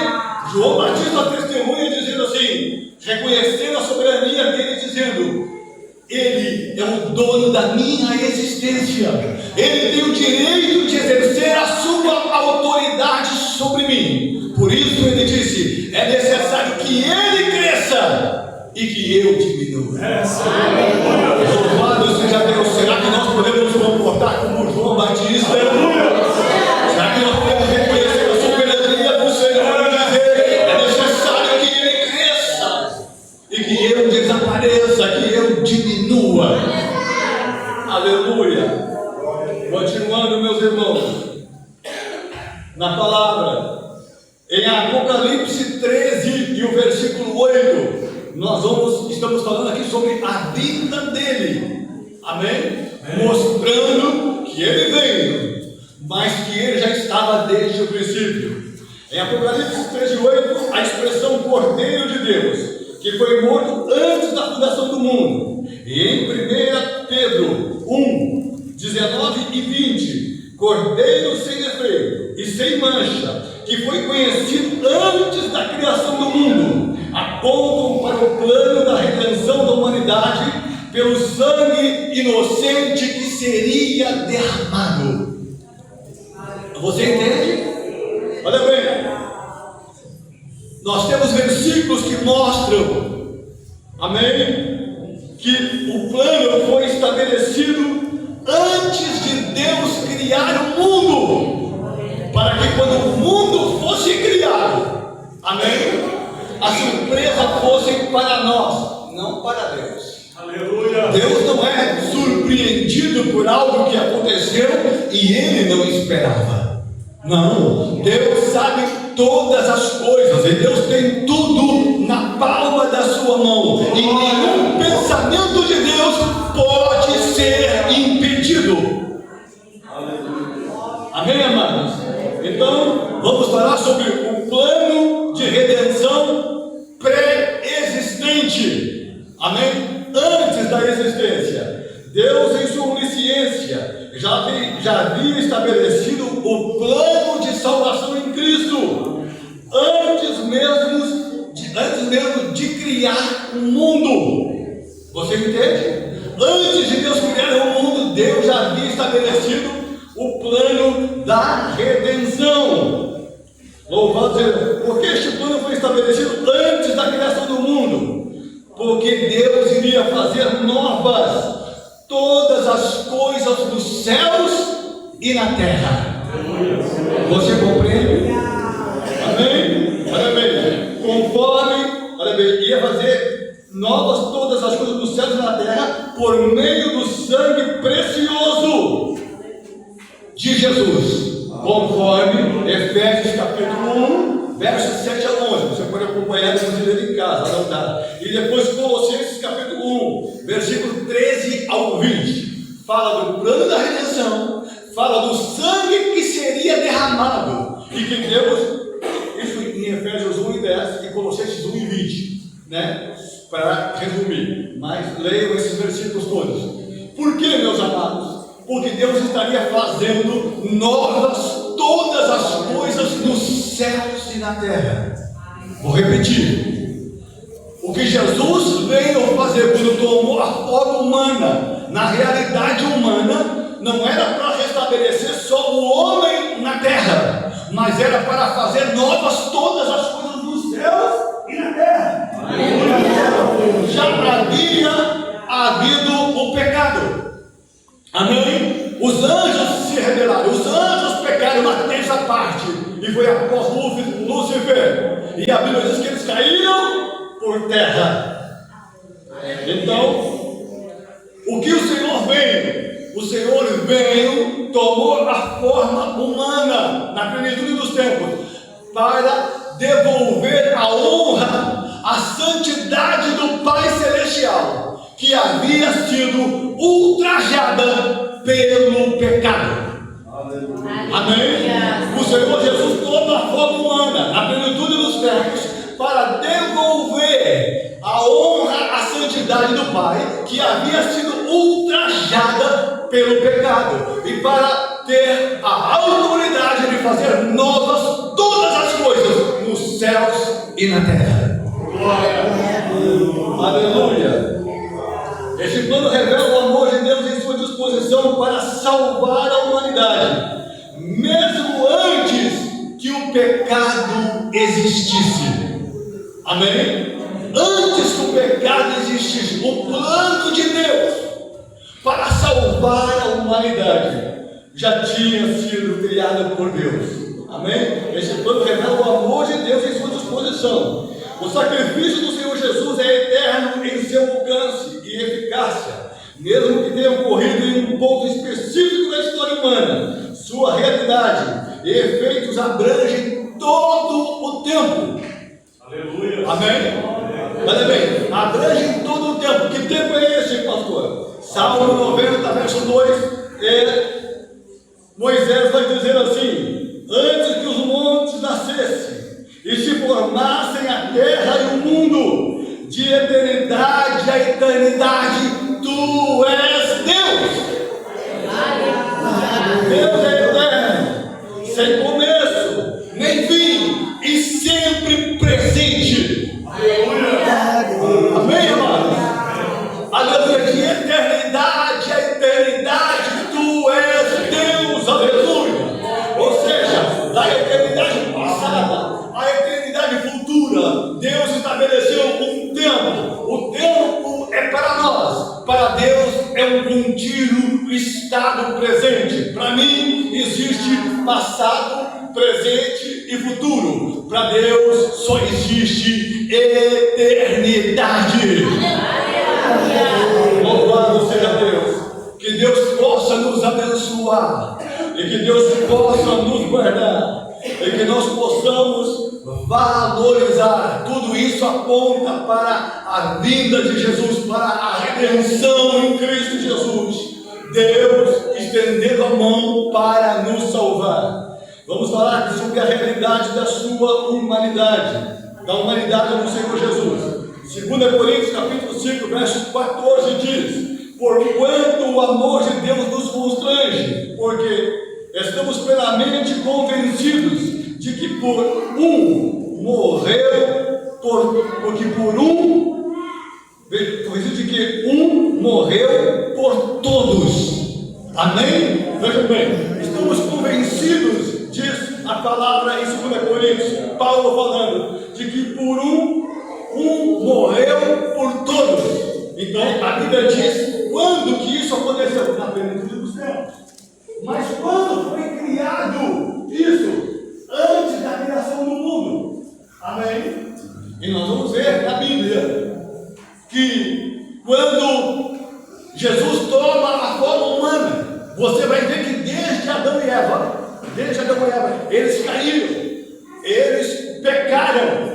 João Batista testemunha dizendo assim, reconhecendo a soberania dele, dizendo: ele é o dono da minha existência, ele tem o direito de exercer a sua autoridade sobre mim. Por isso ele disse: é necessário que ele cresça e que eu diminua. Louvado seja Deus. Será que nós podemos nos comportar como João Batista? Será que nós podemos reconhecer a soberania do Senhor e dizer: é necessário que ele cresça e que eu desapareça, que eu diminua? Aleluia. Continuando, meus irmãos, na palavra, em Apocalipse 13 e o versículo 8, estamos falando aqui sobre a vinda dele, amém? Mostrando que ele veio, mas que ele já estava desde o princípio. Em Apocalipse 13 e 8, a expressão Cordeiro de Deus, que foi morto antes da fundação do mundo. E em 1 Pedro 1, 19 e 20, Cordeiro sem defeito e sem mancha, que foi conhecido antes da criação do mundo, apontam para o plano da redenção da humanidade pelo sangue inocente que seria derramado. Você entende? Olha bem, nós temos versículos que mostram, amém, que o plano foi estabelecido antes de Deus criar o mundo, para que quando o mundo fosse criado, amém, a surpresa fosse para nós, não para Deus. Aleluia. Deus não é surpreendido por algo que aconteceu e ele não esperava. Não, Deus sabe todas as coisas, e Deus tem tudo na palma da sua mão, e nenhum pensamento de Deus pode ser impedido. Amém, amados? Então, vamos falar sobre o plano de redenção pré-existente, amém? Antes da existência, Deus em sua onisciência já havia estabelecido o plano de salvação em Cristo, antes mesmo de criar o mundo. Você entende? Antes de Deus criar o mundo, Deus já havia estabelecido o plano da redenção. Louvado seja Deus. Por que este plano foi estabelecido antes da criação do mundo? Porque Deus iria fazer novas todas as coisas dos céus e na terra. Você compreende? Amém? Olha bem, conforme, olha bem, ia fazer novas todas as coisas dos céus e na terra por meio do sangue precioso de Jesus, conforme Efésios capítulo 1, versos 7 a 11. Você pode acompanhar acompanhar, vamos ler em casa, anotar. E depois Colossenses capítulo 1, versículo 13 ao 20. Fala do plano da redenção, fala do sangue que seria derramado. E que Deus, isso em Efésios 1 e 10 e Colossenses 1 e 20, né? Para resumir, mas leiam esses versículos todos. Por que, meus amados? Porque Deus estaria fazendo novas todas as coisas nos céus e na terra. Vou repetir. O que Jesus veio fazer quando tomou a forma humana, na realidade humana, não era para restabelecer só o homem na terra, mas era para fazer novas todas as coisas nos céus e na terra. Já havia havido o pecado. Amém? Os anjos se rebelaram, os anjos pecaram uma terça parte, e foi após Lúcifer, e a Bíblia diz que eles caíram por terra. Então, o que o Senhor veio? O Senhor veio, tomou a forma humana na plenitude dos tempos, para devolver a honra, a santidade do Pai Celestial, que havia sido ultrajada pelo pecado. Amém? O Senhor Jesus toma a forma humana na plenitude dos tempos para devolver a honra, a santidade do Pai, que havia sido ultrajada pelo pecado, e para ter a autoridade de fazer novas todas as coisas nos céus e na terra. Aleluia! Este plano revela o amor de Deus em sua disposição para salvar a humanidade, mesmo antes que o pecado existisse. Amém? Antes que o pecado existisse, o plano de Deus para salvar a humanidade já tinha sido criado por Deus. Amém? Esse plano revela o amor de Deus em sua disposição. O sacrifício do Senhor Jesus é eterno em seu alcance e eficácia, mesmo que tenha ocorrido em um ponto específico da história humana. Sua realidade e efeitos abrangem todo o tempo. Aleluia. Amém? Olha bem, abrangem todo o tempo. Que tempo é esse, pastor? Salmo 90, verso 2. Moisés vai dizer assim: antes que os montes nascessem e se formassem a terra e o mundo, de eternidade a eternidade, tu és Deus. Deus é eterno, sem começo, nem fim, e sempre presente. Amém, amados? Aleluia. De eternidade a eternidade, tu és Deus. Aleluia. Ou seja, da eternidade passada a eternidade futura, Deus estabeleceu um tempo. O tempo é para nós, para Deus é um contínuo estado presente. Para mim existe passado, presente e futuro. Para Deus só existe eternidade. Louvado seja Deus. Que Deus possa nos abençoar, e que Deus possa nos guardar, e que nós possamos valorizar. Tudo isso aponta para a vinda de Jesus, para a redenção em Cristo Jesus. Deus estendendo a mão para nos salvar. Vamos falar sobre a realidade da sua humanidade, da humanidade do Senhor Jesus. 2 Coríntios capítulo 5, verso 14 diz: porquanto o amor de Deus nos constrange, porque estamos plenamente convencidos de que por um morreu, porque por um, de que um morreu por todos. Amém? Vejam bem, estamos convencidos, diz a palavra em 2 Coríntios, Paulo falando, de que por um morreu por todos. Então a Bíblia diz quando que isso aconteceu? Na plenitude dos tempos. Mas quando foi criado isso? Antes da criação do mundo. Amém? E nós vamos ver na Bíblia que quando Jesus toma a forma humana, você vai ver que desde Adão e Eva, eles caíram, eles pecaram.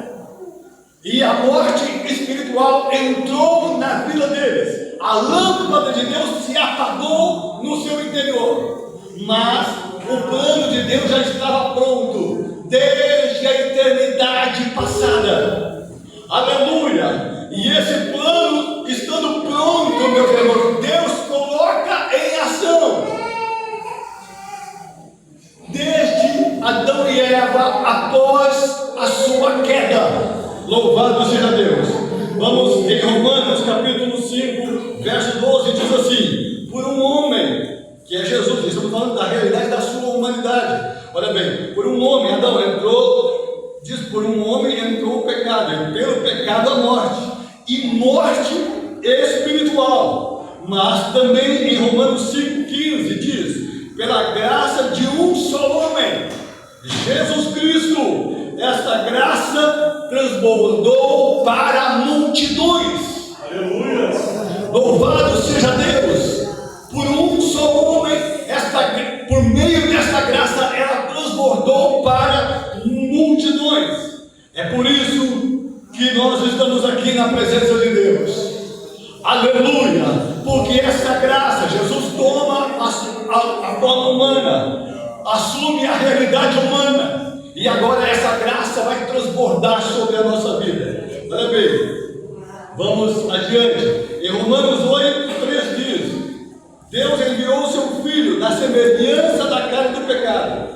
E a morte espiritual entrou na vida deles. A lâmpada de Deus se apagou no seu interior. Mas o plano de Deus já estava pronto desde a eternidade passada. Aleluia! E esse plano, estando pronto, meus irmãos, Deus coloca em ação. Desde Adão e Eva, após a sua queda. Louvado seja Deus. Vamos em Romanos capítulo 5, verso 12, diz assim: por um homem, que é Jesus, estamos falando da realidade da sua humanidade. Olha bem, por um homem, Adão entrou, diz, por um homem entrou o pecado, e pelo pecado a morte, e morte espiritual. Mas também em Romanos 5,15 diz: pela graça de um só homem, Jesus Cristo, esta graça transbordou para multidões. Aleluia! Louvado seja Deus! Por um só homem, por meio desta graça, ela transbordou para multidões. É por isso que nós estamos aqui na presença de Deus. Aleluia! Porque esta graça, Jesus toma a forma humana, assume a realidade humana. E agora essa graça vai transbordar sobre a nossa vida. Olha bem, vamos adiante. Em Romanos 8:3 diz: Deus enviou o seu Filho na semelhança da carne do pecado,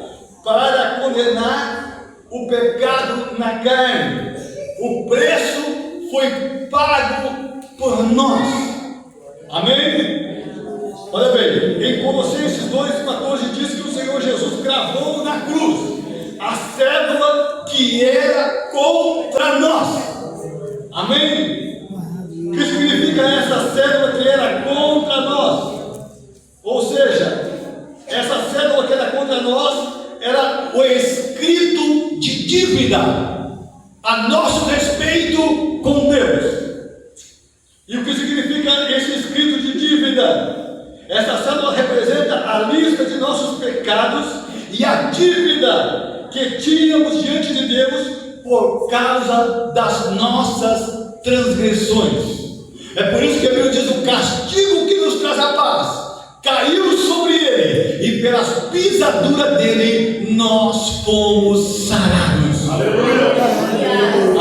para condenar o pecado na carne. O preço foi pago por nós. Amém? Olha bem, em Colossenses 2:14 diz que o Senhor Jesus cravou na cruz a cédula que era contra nós. Amém? O que significa essa cédula que era contra nós? Ou seja, essa cédula que era contra nós era o escrito de dívida a nosso respeito com Deus. E o que significa esse escrito de dívida? Essa cédula representa a lista de nossos pecados e a dívida que tínhamos diante de Deus por causa das nossas transgressões. É por isso que a Bíblia diz: o castigo que nos traz a paz caiu sobre ele, e pelas pisaduras dele nós fomos sarados. Aleluia!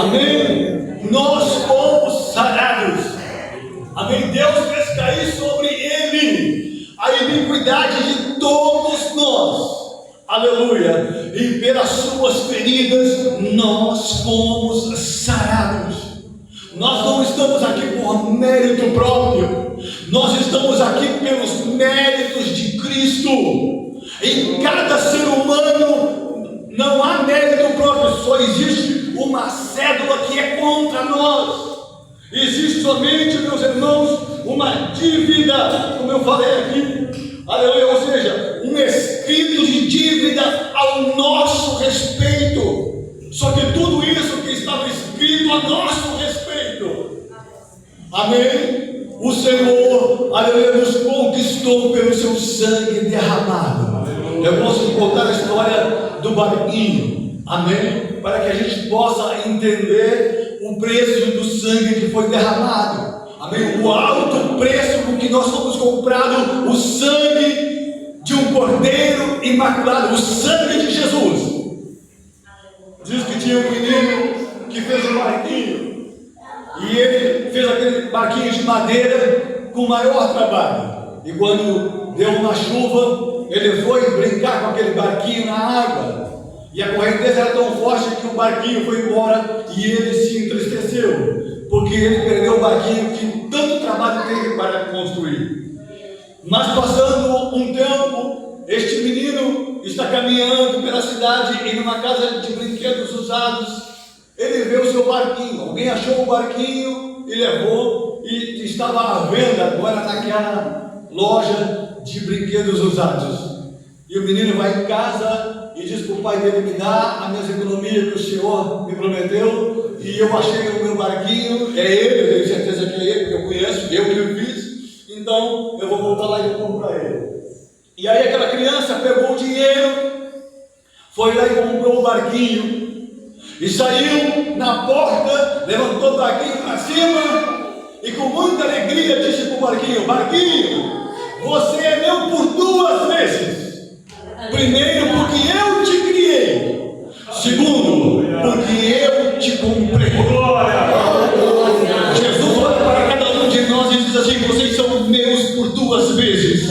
Amém? Nós fomos sarados. Amém? Deus fez cair sobre ele a iniquidade de todos nós. Aleluia! E pelas suas feridas nós fomos sarados. Nós não estamos aqui por mérito próprio, nós estamos aqui pelos méritos de Cristo. Em cada ser humano não há mérito próprio, só existe uma cédula que é contra nós. Existe somente, meus irmãos, uma dívida, como eu falei aqui. Aleluia, ou seja, um escrito de dívida ao nosso respeito. Só que tudo isso que estava escrito a nosso respeito, amém? O Senhor, aleluia, nos conquistou pelo seu sangue derramado. Eu posso te contar a história do barquinho, amém? Para que a gente possa entender o preço do sangue que foi derramado. Amém? O alto preço com que nós fomos comprados, o sangue de um cordeiro imaculado, o sangue de Jesus. Diz que tinha um menino que fez um barquinho, e ele fez aquele barquinho de madeira com maior trabalho. E quando deu uma chuva, ele foi brincar com aquele barquinho na água, e a correnteza era tão forte que o barquinho foi embora, e ele se entristeceu, porque ele perdeu o barquinho que tanto trabalho teve para construir. Mas passando um tempo, este menino está caminhando pela cidade em uma casa de brinquedos usados. Ele vê o seu barquinho, alguém achou o barquinho e levou, e estava à venda agora naquela loja de brinquedos usados. E o menino vai em casa e diz para o pai dele: me dá a minha economia que o Senhor me prometeu, e eu achei o meu barquinho, é ele, eu tenho certeza que é ele, porque eu conheço, eu que o fiz, então eu vou voltar lá e compro para ele. E aí aquela criança pegou o dinheiro, foi lá e comprou o barquinho, e saiu na porta levantou o barquinho para cima e com muita alegria disse para o barquinho: Barquinho, você é meu por 2 vezes. Primeiro, porque eu te criei. Segundo, porque eu te comprei. Jesus olha para cada um de nós e diz assim: vocês são meus por 2 vezes.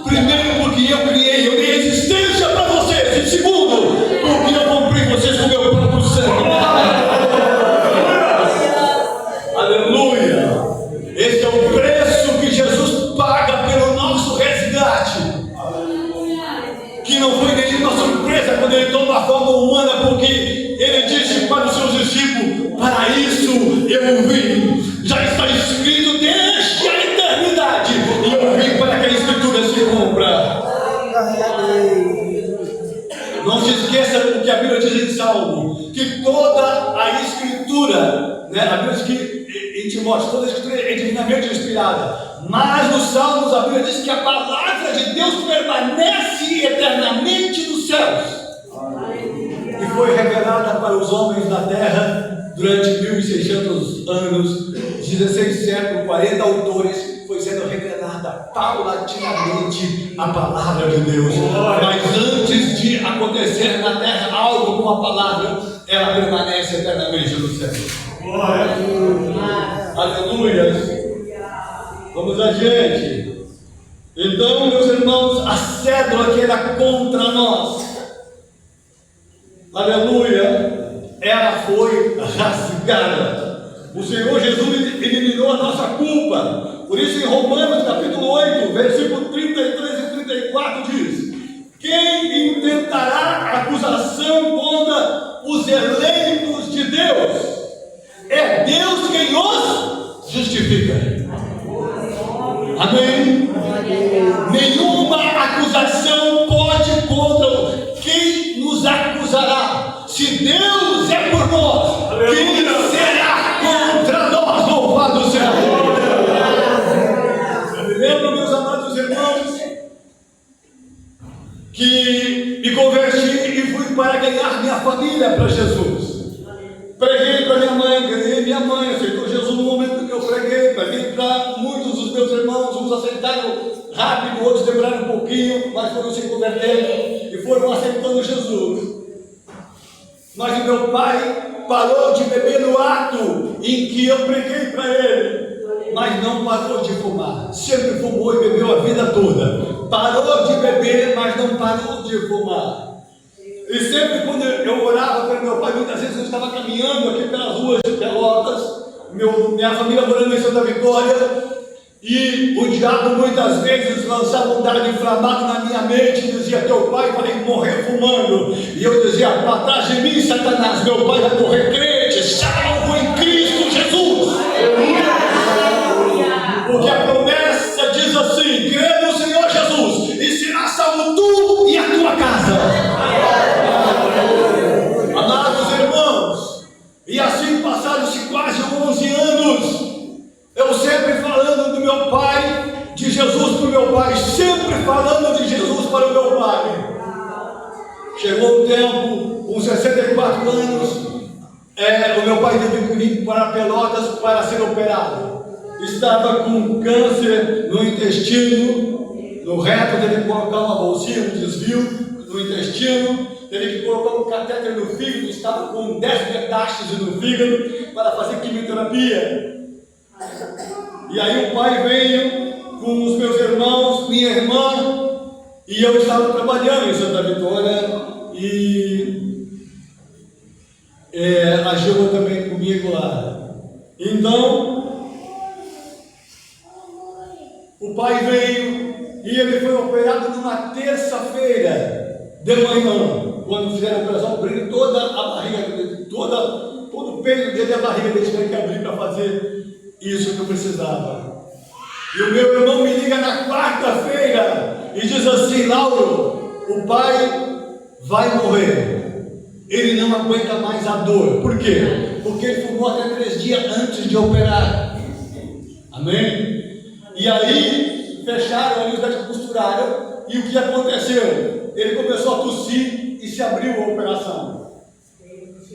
Primeiro, porque eu criei, eu dei existência para vocês. E segundo, porque eu comprei vocês com meu próprio sangue. Aleluia! Esse é o preço que Jesus paga pelo nosso resgate. Que não foi nenhuma surpresa quando ele toma a forma humana, porque ele disse para os seus discípulos: para isso eu vim. Já está escrito desde a eternidade, e eu vim para que a escritura se cumpra. Não se esqueça do que a Bíblia diz em Salmo, que toda a escritura, né, a Bíblia diz que em Timóteo, toda a escritura é divinamente inspirada. Mas nos Salmos a Bíblia diz que a palavra de Deus permanece eternamente nos céus. E foi revelada para os homens da terra durante 1600 anos, 16 séculos, 40 autores, foi sendo revelada paulatinamente a palavra de Deus. Mas antes de acontecer na terra algo com a palavra, ela permanece eternamente no céu. Aleluia. Vamos adiante. Então, meus irmãos, a cédula que era contra nós, aleluia, ela foi rasgada. O Senhor Jesus eliminou a nossa culpa. Por isso, em Romanos capítulo 8, versículo 33 e 34 diz: quem intentará acusação contra os eleitos de Deus? É Deus quem os justifica. Amém? Nenhuma acusação pode contra quem nos acusará. Se Deus é por nós, quem será contra nós? Louvado seja Deus. Eu me lembro, meus amados irmãos, que me converti e fui para ganhar minha família para Jesus. Preguei para minha mãe, ganhei minha mãe, aceitou Jesus no momento que eu preguei para muitos dos meus irmãos. Uns aceitaram rápido, outros demoraram um pouquinho, mas foram se convertendo e foram aceitando Jesus. Mas o meu pai parou de beber no ato em que eu preguei para ele, mas não parou de fumar. Sempre fumou e bebeu a vida toda. Parou de beber, mas não parou de fumar. E sempre quando eu orava para meu pai, muitas vezes eu estava caminhando aqui pelas ruas de Pelotas, minha família morando em Santa Vitória, e o diabo muitas vezes lançava um dardo inflamado na minha mente e dizia: teu pai vai morrer fumando. E eu dizia: para trás de mim, Satanás, meu pai vai morrer crente, salvo em Cristo Jesus. Porque a promessa diz assim: crê no Senhor Jesus e será salvo tu e a tua casa. Amados irmãos, e assim passaram-se quase 11 anos, eu sempre falando do meu pai, de Jesus para o meu pai, sempre falando de Jesus para o meu pai. Chegou o tempo, com 64 anos, o meu pai teve que vir para Pelotas para ser operado. Estava com câncer no intestino, no reto, teve que colocar uma bolsinha, um desvio no intestino, teve que colocar um catéter no fígado, estava com 10 metástases no fígado para fazer quimioterapia. E aí o pai veio com os meus irmãos, minha irmã, e eu estava trabalhando em Santa Vitória, e a Gilma também comigo lá. Então, o pai veio e ele foi operado numa terça-feira de manhã. Quando fizeram a operação, abriram toda a barriga dele, todo o peito dele e a barriga dele, tiveram que abrir para fazer isso que eu precisava. E o meu irmão me liga na quarta-feira e diz assim: Lauro, o pai vai morrer, ele não aguenta mais a dor. Por quê? Porque ele fumou até 3 dias antes de operar. Amém? E aí fecharam ali, os médicos costuraram, e o que aconteceu? Ele começou a tossir e se abriu a operação.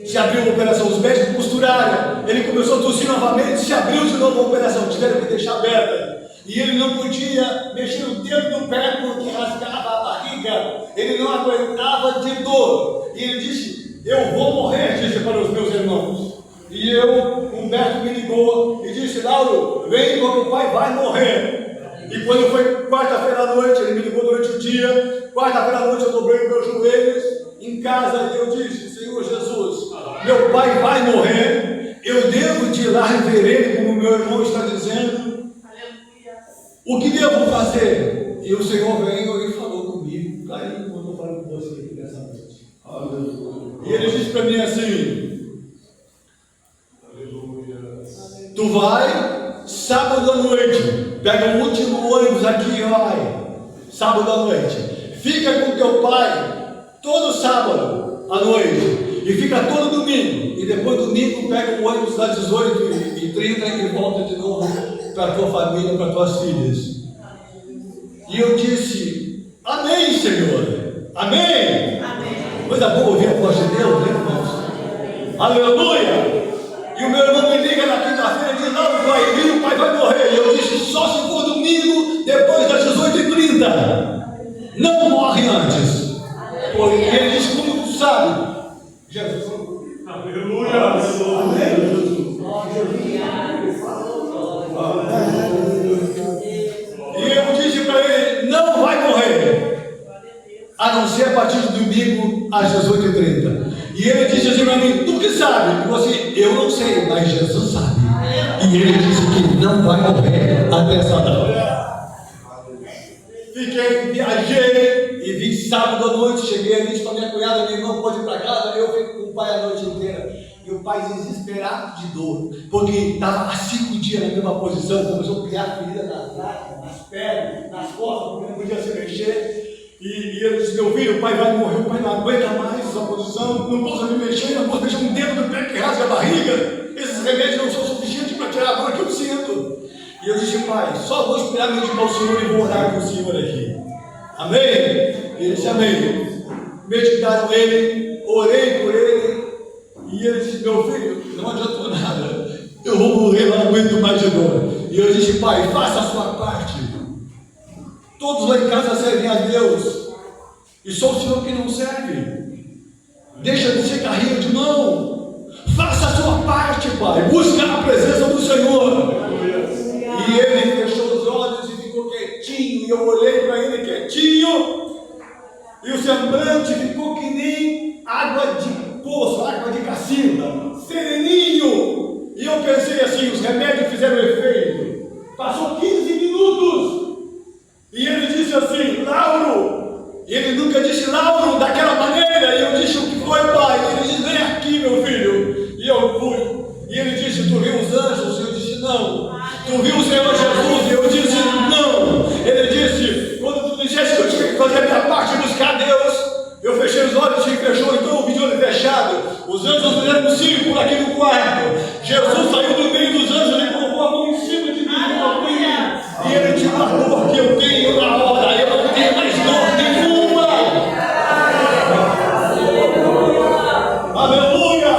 Se abriu a operação, os médicos costuraram, ele começou a tossir novamente, se abriu de novo a operação, tiveram que deixar aberta. E ele não podia mexer o dedo do pé porque rasgava a barriga, ele não aguentava de dor. E ele disse: eu vou morrer, disse para os meus irmãos. E Humberto me ligou e disse: Lauro, vem porque o pai vai morrer. E quando foi quarta-feira à noite, ele me ligou durante o dia. Quarta-feira à noite eu dobrei os meus joelhos em casa e eu disse: Senhor Jesus, meu pai vai morrer, eu devo de ir lá ver ele, como meu irmão está dizendo. O que devo fazer? E o Senhor veio e falou comigo, aí quando eu falo com você aqui nessa noite. E ele disse para mim assim: tu vai sábado à noite, pega o último ônibus aqui e vai, sábado à noite, fica com teu pai todo sábado à noite e fica todo domingo, e depois domingo pega o ônibus das 18h30 e volta de novo para a tua família, para as tuas filhas. E eu disse: amém, Senhor, amém. Coisa boa ouvir a voz de Deus, né, irmãos? Aleluia! E o meu irmão me liga na quinta-feira e diz: não, vai vir, o pai vai morrer. E eu disse: só se for domingo, depois das 18h30. Não morre antes. Porque ele disse: como tu sabe? Jesus. Aleluia! Amém. E eu disse para ele: não vai morrer, a não ser a partir do domingo às 18h30. E ele disse assim para mim: tu que sabe? Eu não sei, mas Jesus sabe. E ele disse que não vai morrer até essa data. Viajei e vim sábado à noite. Cheguei ali com a minha cunhada, minha irmã pôde ir para casa. Eu fico com o pai a noite inteira. E o pai desesperado de dor, porque estava há 5 dias na mesma posição. Começou a criar ferida nas lágrimas, nas pernas, nas costas, porque não podia se mexer. E ele disse: meu filho, o pai vai morrer, o pai não aguenta mais essa posição, não posso me mexer, não posso mexer um dedo do pé que rasga a barriga. Esses remédios não são suficientes para tirar a dor que eu sinto. E eu disse: pai, só vou esperar me dedicar ao Senhor e vou orar com o Senhor aqui. Amém? Ele disse: amém. Meditaram ele, orei por ele. E ele disse: meu filho, não adiantou nada, eu vou morrer, não aguento mais de dor. E eu disse: pai, faça a sua parte. Todos lá em casa servem a Deus, e só o Senhor que não serve. Deixa de ser carrinho de mão. Faça a sua parte, pai. Busca a presença do Senhor. E ele fechou os olhos e ficou quietinho. E eu olhei para ele quietinho, e o semblante ficou que nem água de poço, água de cacimba, sereninho. E eu pensei assim: os remédios fizeram efeito. Passou 15 minutos e ele disse assim: Lauro. E ele nunca disse Lauro daquela maneira. E eu disse: o que foi, pai? E ele disse: vem aqui, meu filho. E eu fui. E ele disse: tu viu os anjos? E eu disse: não. Tu viu o Senhor Jesus? E eu disse: não. Ele disse: quando tu disseste que eu tinha que fazer a minha parte e buscar Deus, eu fechei os olhos e fechou, então eu vi de olho fechado. Os anjos fizeram um círculo aqui no quarto. Jesus saiu do meio dos anjos e colocou a mão em cima de mim, e ele tirou a dor que eu tenho na hora. Eu não tenho mais dor nenhuma. Aleluia!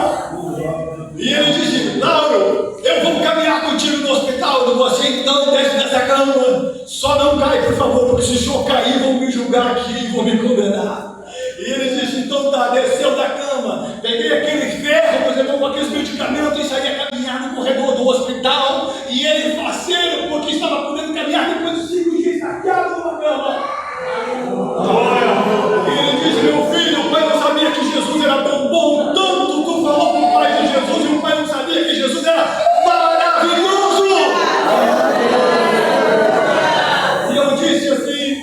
E ele disse: Lauro, eu vou caminhar contigo no hospital. Você então desce dessa cama. Só não cai, por favor, porque se o senhor cair, vão me julgar aqui e vão me condenar. E ele disse: então tá, desceu da cama, peguei aquele ferro, por exemplo, com aqueles medicamentos e saí a caminhar no corredor do hospital. E ele faceiro, porque estava podendo caminhar depois de 5 dias estaqueado numa cama. E ele disse: meu filho, o pai não sabia que Jesus era tão bom, tanto tu falou para o pai de Jesus, e o pai não sabia que Jesus era maravilhoso. E eu disse assim: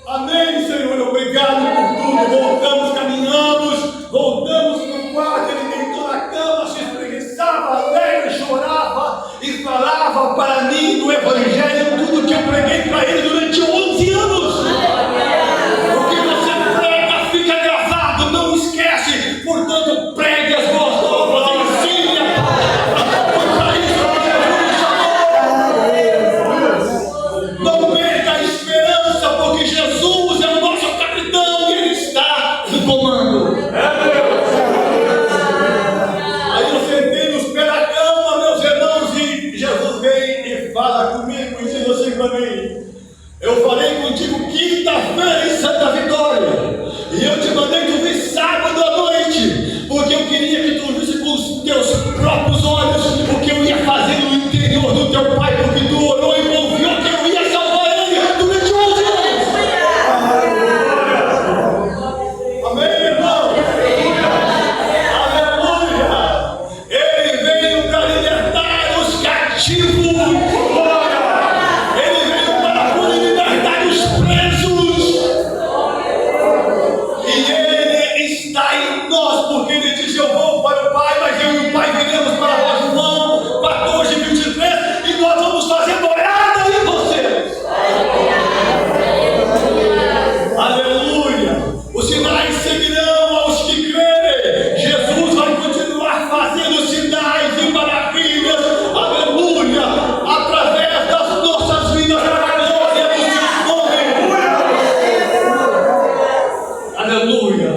amém, Senhor, obrigado por tudo. Voltamos, caminhamos, voltamos para o quarto. Ele deitou na cama, se espreguiçava, alegre, chorava e falava para mim do Evangelho tudo que eu preguei para ele durante 11 anos. O que você prega fica gravado, não esquece. Portanto, pregue as boas novas, ensine a palavra. Foi para isso que Jesus me chamou. Não perca a esperança, porque Jesus é o nosso capitão e ele está no comando. fala para os olhos o que eu ia fazer no interior do teu pai, porque tu orou e confiou que eu ia salvar ele durante 11 anos. Amém, irmão? Aleluia! Ele veio para libertar os cativos. Ele veio para libertar os presos. E ele está em nós, porque ele diz: eu vou para o Pai, mas eu e o Pai viremos para vós. João 14, 23, e nós vamos fazer morada em vocês. Aleluia! Os sinais seguirão aos que crerem. Jesus vai continuar fazendo sinais e maravilhas. Aleluia! Através das nossas vidas, para a glória do seu nome. Aleluia!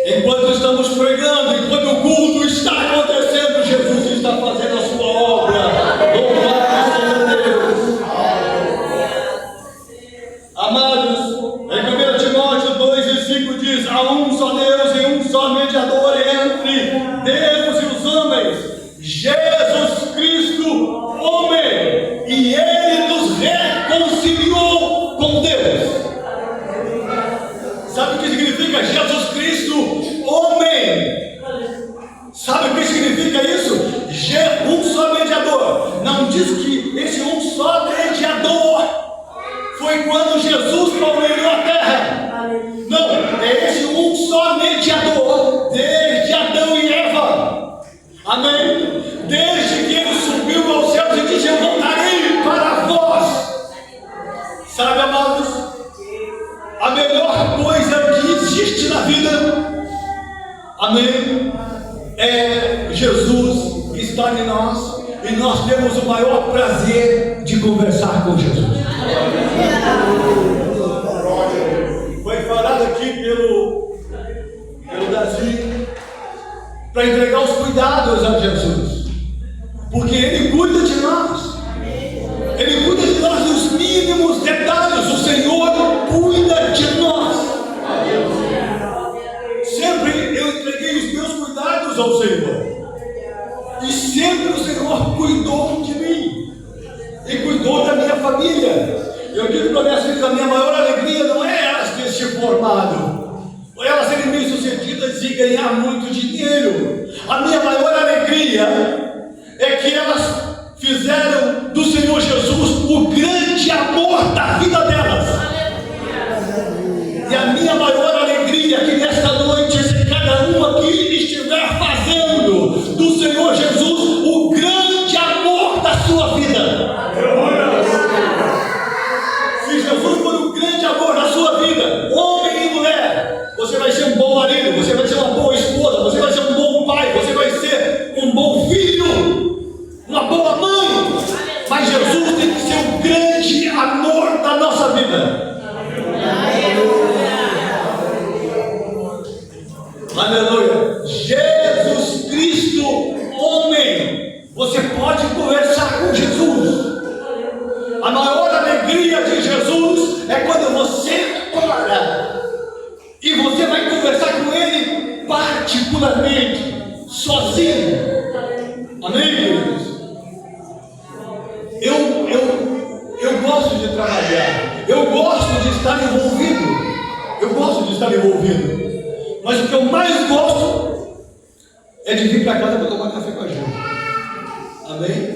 Enquanto estamos pregando, enquanto o culto está acontecendo, Jesus está fazendo a sua obra. Louvado seja Deus. Amados, em 1 Timóteo 2 e 5 diz: há um só Deus e um só mediador entre Deus e os homens, Jesus Cristo, homem, e ele nos reconciliou com Deus. Sabe o que significa Jesus Cristo, homem? Sabe o que significa isso? Um só mediador. Não diz que esse um só mediador foi quando Jesus palmeou a terra. Não, é esse um só mediador desde Adão e Eva. Amém? Desde que ele subiu aos céus e disse: eu voltarei para vós. Sabe, amados? A melhor coisa que existe na vida, amém, é Jesus estar em nós, e nós temos o maior prazer de conversar com Jesus. Foi falado aqui pelo Davi para entregar os cuidados a Jesus, porque Ele cuida de nós. Ele cuida de nós nos mínimos detalhes. O Senhor cuida de nós. Sempre eu entreguei os meus cuidados ao Senhor, e sempre o Senhor cuidou de mim e cuidou da minha família. Eu digo para minhas filhas: a minha maior alegria não é elas terem se formado, ou elas serem bem-sucedidas e ganhar muito dinheiro. A minha maior alegria é que elas fizeram do Senhor Jesus o grande amor da vida delas. E a minha maior alegria é que nesta noite, se cada um aqui estiver fazendo do Senhor Jesus o grande amor da sua vida. Se Jesus for o grande amor da sua vida, homem e mulher, você vai ser um bom marido, você vai ser uma boa esposa, você vai ser um bom pai, você vai ser um bom filho, uma boa mãe. Mas Jesus tem que ser o grande amor da nossa vida. Aleluia. Jesus Cristo, homem. Você pode conversar com Jesus. A maior alegria de Jesus é quando você para e você vai conversar com Ele particularmente, sozinho. Amém, queridos? Eu gosto de trabalhar, eu gosto de estar envolvido, mas o que eu mais gosto é de vir para casa para tomar café com a gente. Amém?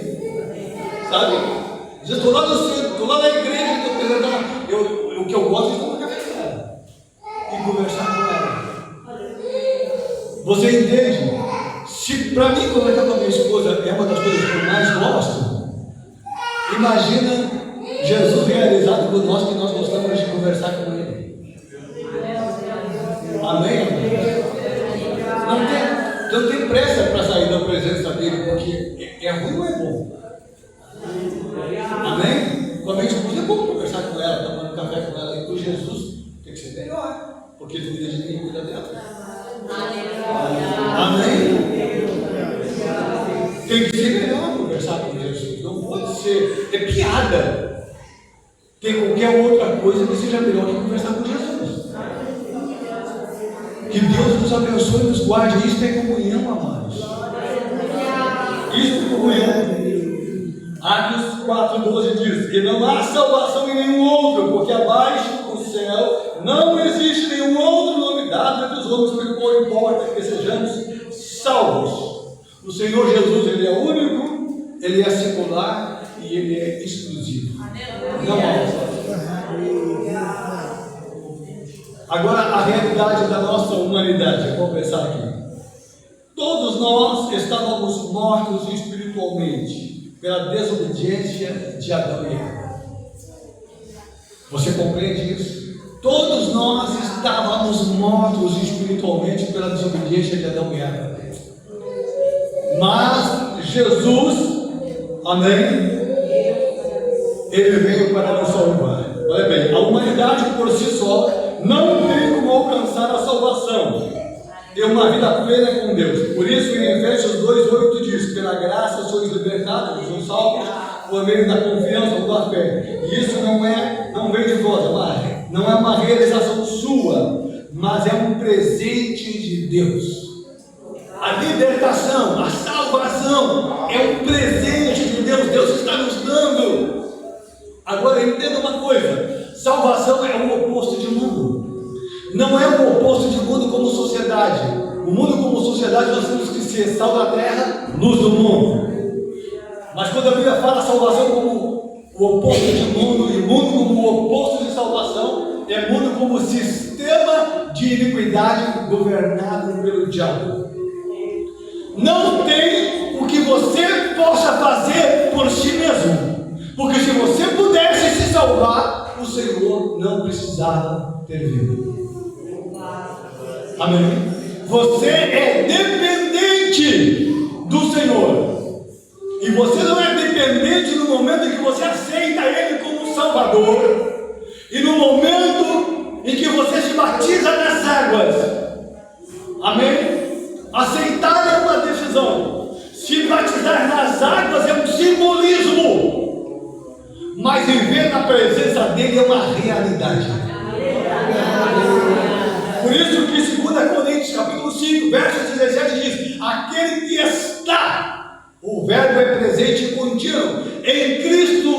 Sabe? Eu estou lá no centro, estou lá na igreja, o que eu gosto é de tomar café com ela e conversar com ela. Você entende? Se para mim conversar com a minha esposa é uma das coisas que eu mais gosto, imagina Jesus realizado por nós, que nós gostamos de conversar com Ele. Amém? Não tem pressa para sair da presença dele, porque é ruim ou é bom? Amém? Com a minha esposa é bom conversar com ela, tomando café com ela, e com Jesus tem que ser melhor, porque ele cuida de mim e cuida dela. Amém? Tem que ser melhor conversar com Jesus, não pode ser, é piada. Tem qualquer outra coisa que seja melhor que conversar com Jesus. Que Deus nos abençoe e nos guarde. Isso é comunhão, amados. Cristo como eu. Atos 4,12 diz que não há salvação em nenhum outro, porque abaixo do céu não existe nenhum outro nome dado entre os homens pelo qual importa que sejamos salvos. O Senhor Jesus, Ele é único, Ele é singular e Ele é exclusivo. Não há. Agora, a realidade da nossa humanidade, vou pensar aqui. Todos nós estávamos mortos espiritualmente pela desobediência de Adão e Eva. Você compreende isso? Todos nós estávamos mortos espiritualmente pela desobediência de Adão e Eva. Mas Jesus, amém, Ele veio para nos salvar. Olha bem, a humanidade por si só não tem como alcançar a salvação, ter uma vida plena com Deus. Por isso, em Efésios 2,8 diz: pela graça sois libertados, sois salvos, por meio da confiança ou da fé. E isso não vem de vós, não é uma realização sua, mas é um presente de Deus. A libertação, a salvação é um presente de Deus. Deus está nos dando. Agora entenda uma coisa: salvação é o oposto de mundo. Não é o oposto de mundo como sociedade. O mundo como sociedade nós temos que ser sal da terra, luz do mundo. Mas quando a Bíblia fala salvação como o oposto de mundo e mundo como o oposto de salvação, é mundo como sistema de iniquidade governado pelo diabo. Não tem o que você possa fazer por si mesmo, porque se você pudesse se salvar, o Senhor não precisava ter vindo. Amém? Você é dependente do Senhor, e você não é dependente no momento em que você aceita Ele como Salvador, e no momento em que você se batiza nas águas. Amém? Aceitar é uma decisão, se batizar nas águas é um simbolismo, mas viver na presença dele é uma realidade. Por isso que 2 Coríntios capítulo 5, verso 17 diz: aquele que está, o verbo é presente e contínuo, em Cristo,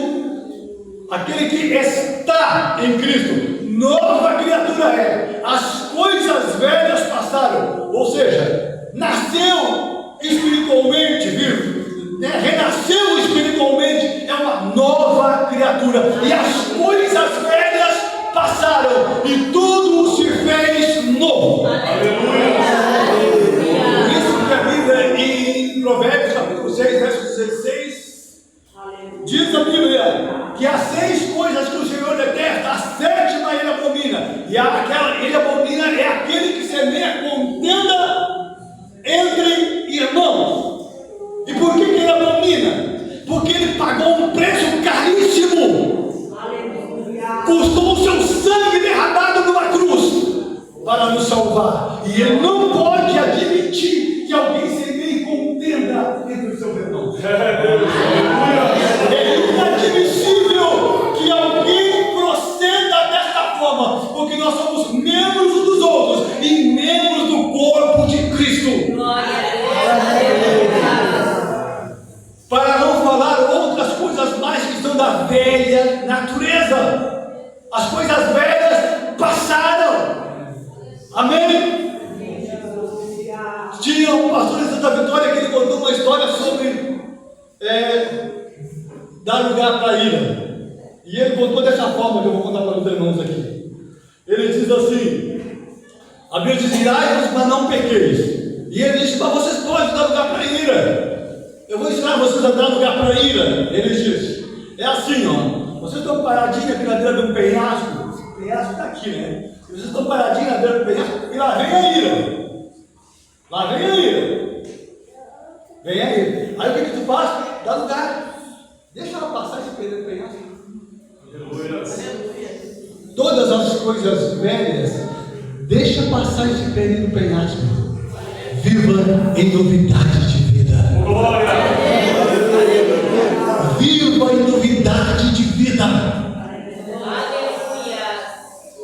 aquele que está em Cristo, nova criatura é, as coisas velhas passaram, ou seja, nasceu espiritualmente, viu? Renasceu espiritualmente, é uma nova criatura, e as coisas velhas passaram, e tudo se fez novo. Aleluia! Por isso que a Bíblia, em Provérbios capítulo 6, verso 16, diz a Bíblia que há 6 coisas que o Senhor detesta, a 7ª ele abomina, e aquela ele abomina é aquele que semeia contenda entre irmãos. E por que ele abomina? Porque ele pagou um preço caríssimo. Custou o seu sangue derramado numa cruz para nos salvar. E ele não pode admitir que alguém semeie contenda entre os seus irmãos. É inadmissível que alguém proceda desta forma, porque nós somos membros uns dos outros e membros do corpo de Cristo. Para não falar outras coisas mais que são da velha natureza. As coisas velhas passaram. Amém? Tinha um pastor em Santa Vitória que ele contou uma história sobre dar lugar para a ira. E ele contou dessa forma que eu vou contar para os irmãos aqui. Ele diz assim: a Bíblia diz: irai-vos, mas não pequeis. E ele disse: mas vocês podem dar lugar para a ira. Eu vou ensinar vocês a dar lugar para a ira. Ele diz: é assim, ó. Vocês estão paradinhos aqui na beira de um penhasco. O penhasco está aqui, né? Vocês estão paradinhos na beira do penhasco e lá vem a ira. Lá vem a ira. Vem a ira. Aí o que tu faz? Dá lugar. Deixa ela passar esse período do penhasco. Todas as coisas velhas, deixa passar esse período do penhasco. Viva em novidade de vida. Viva em novidade de vida.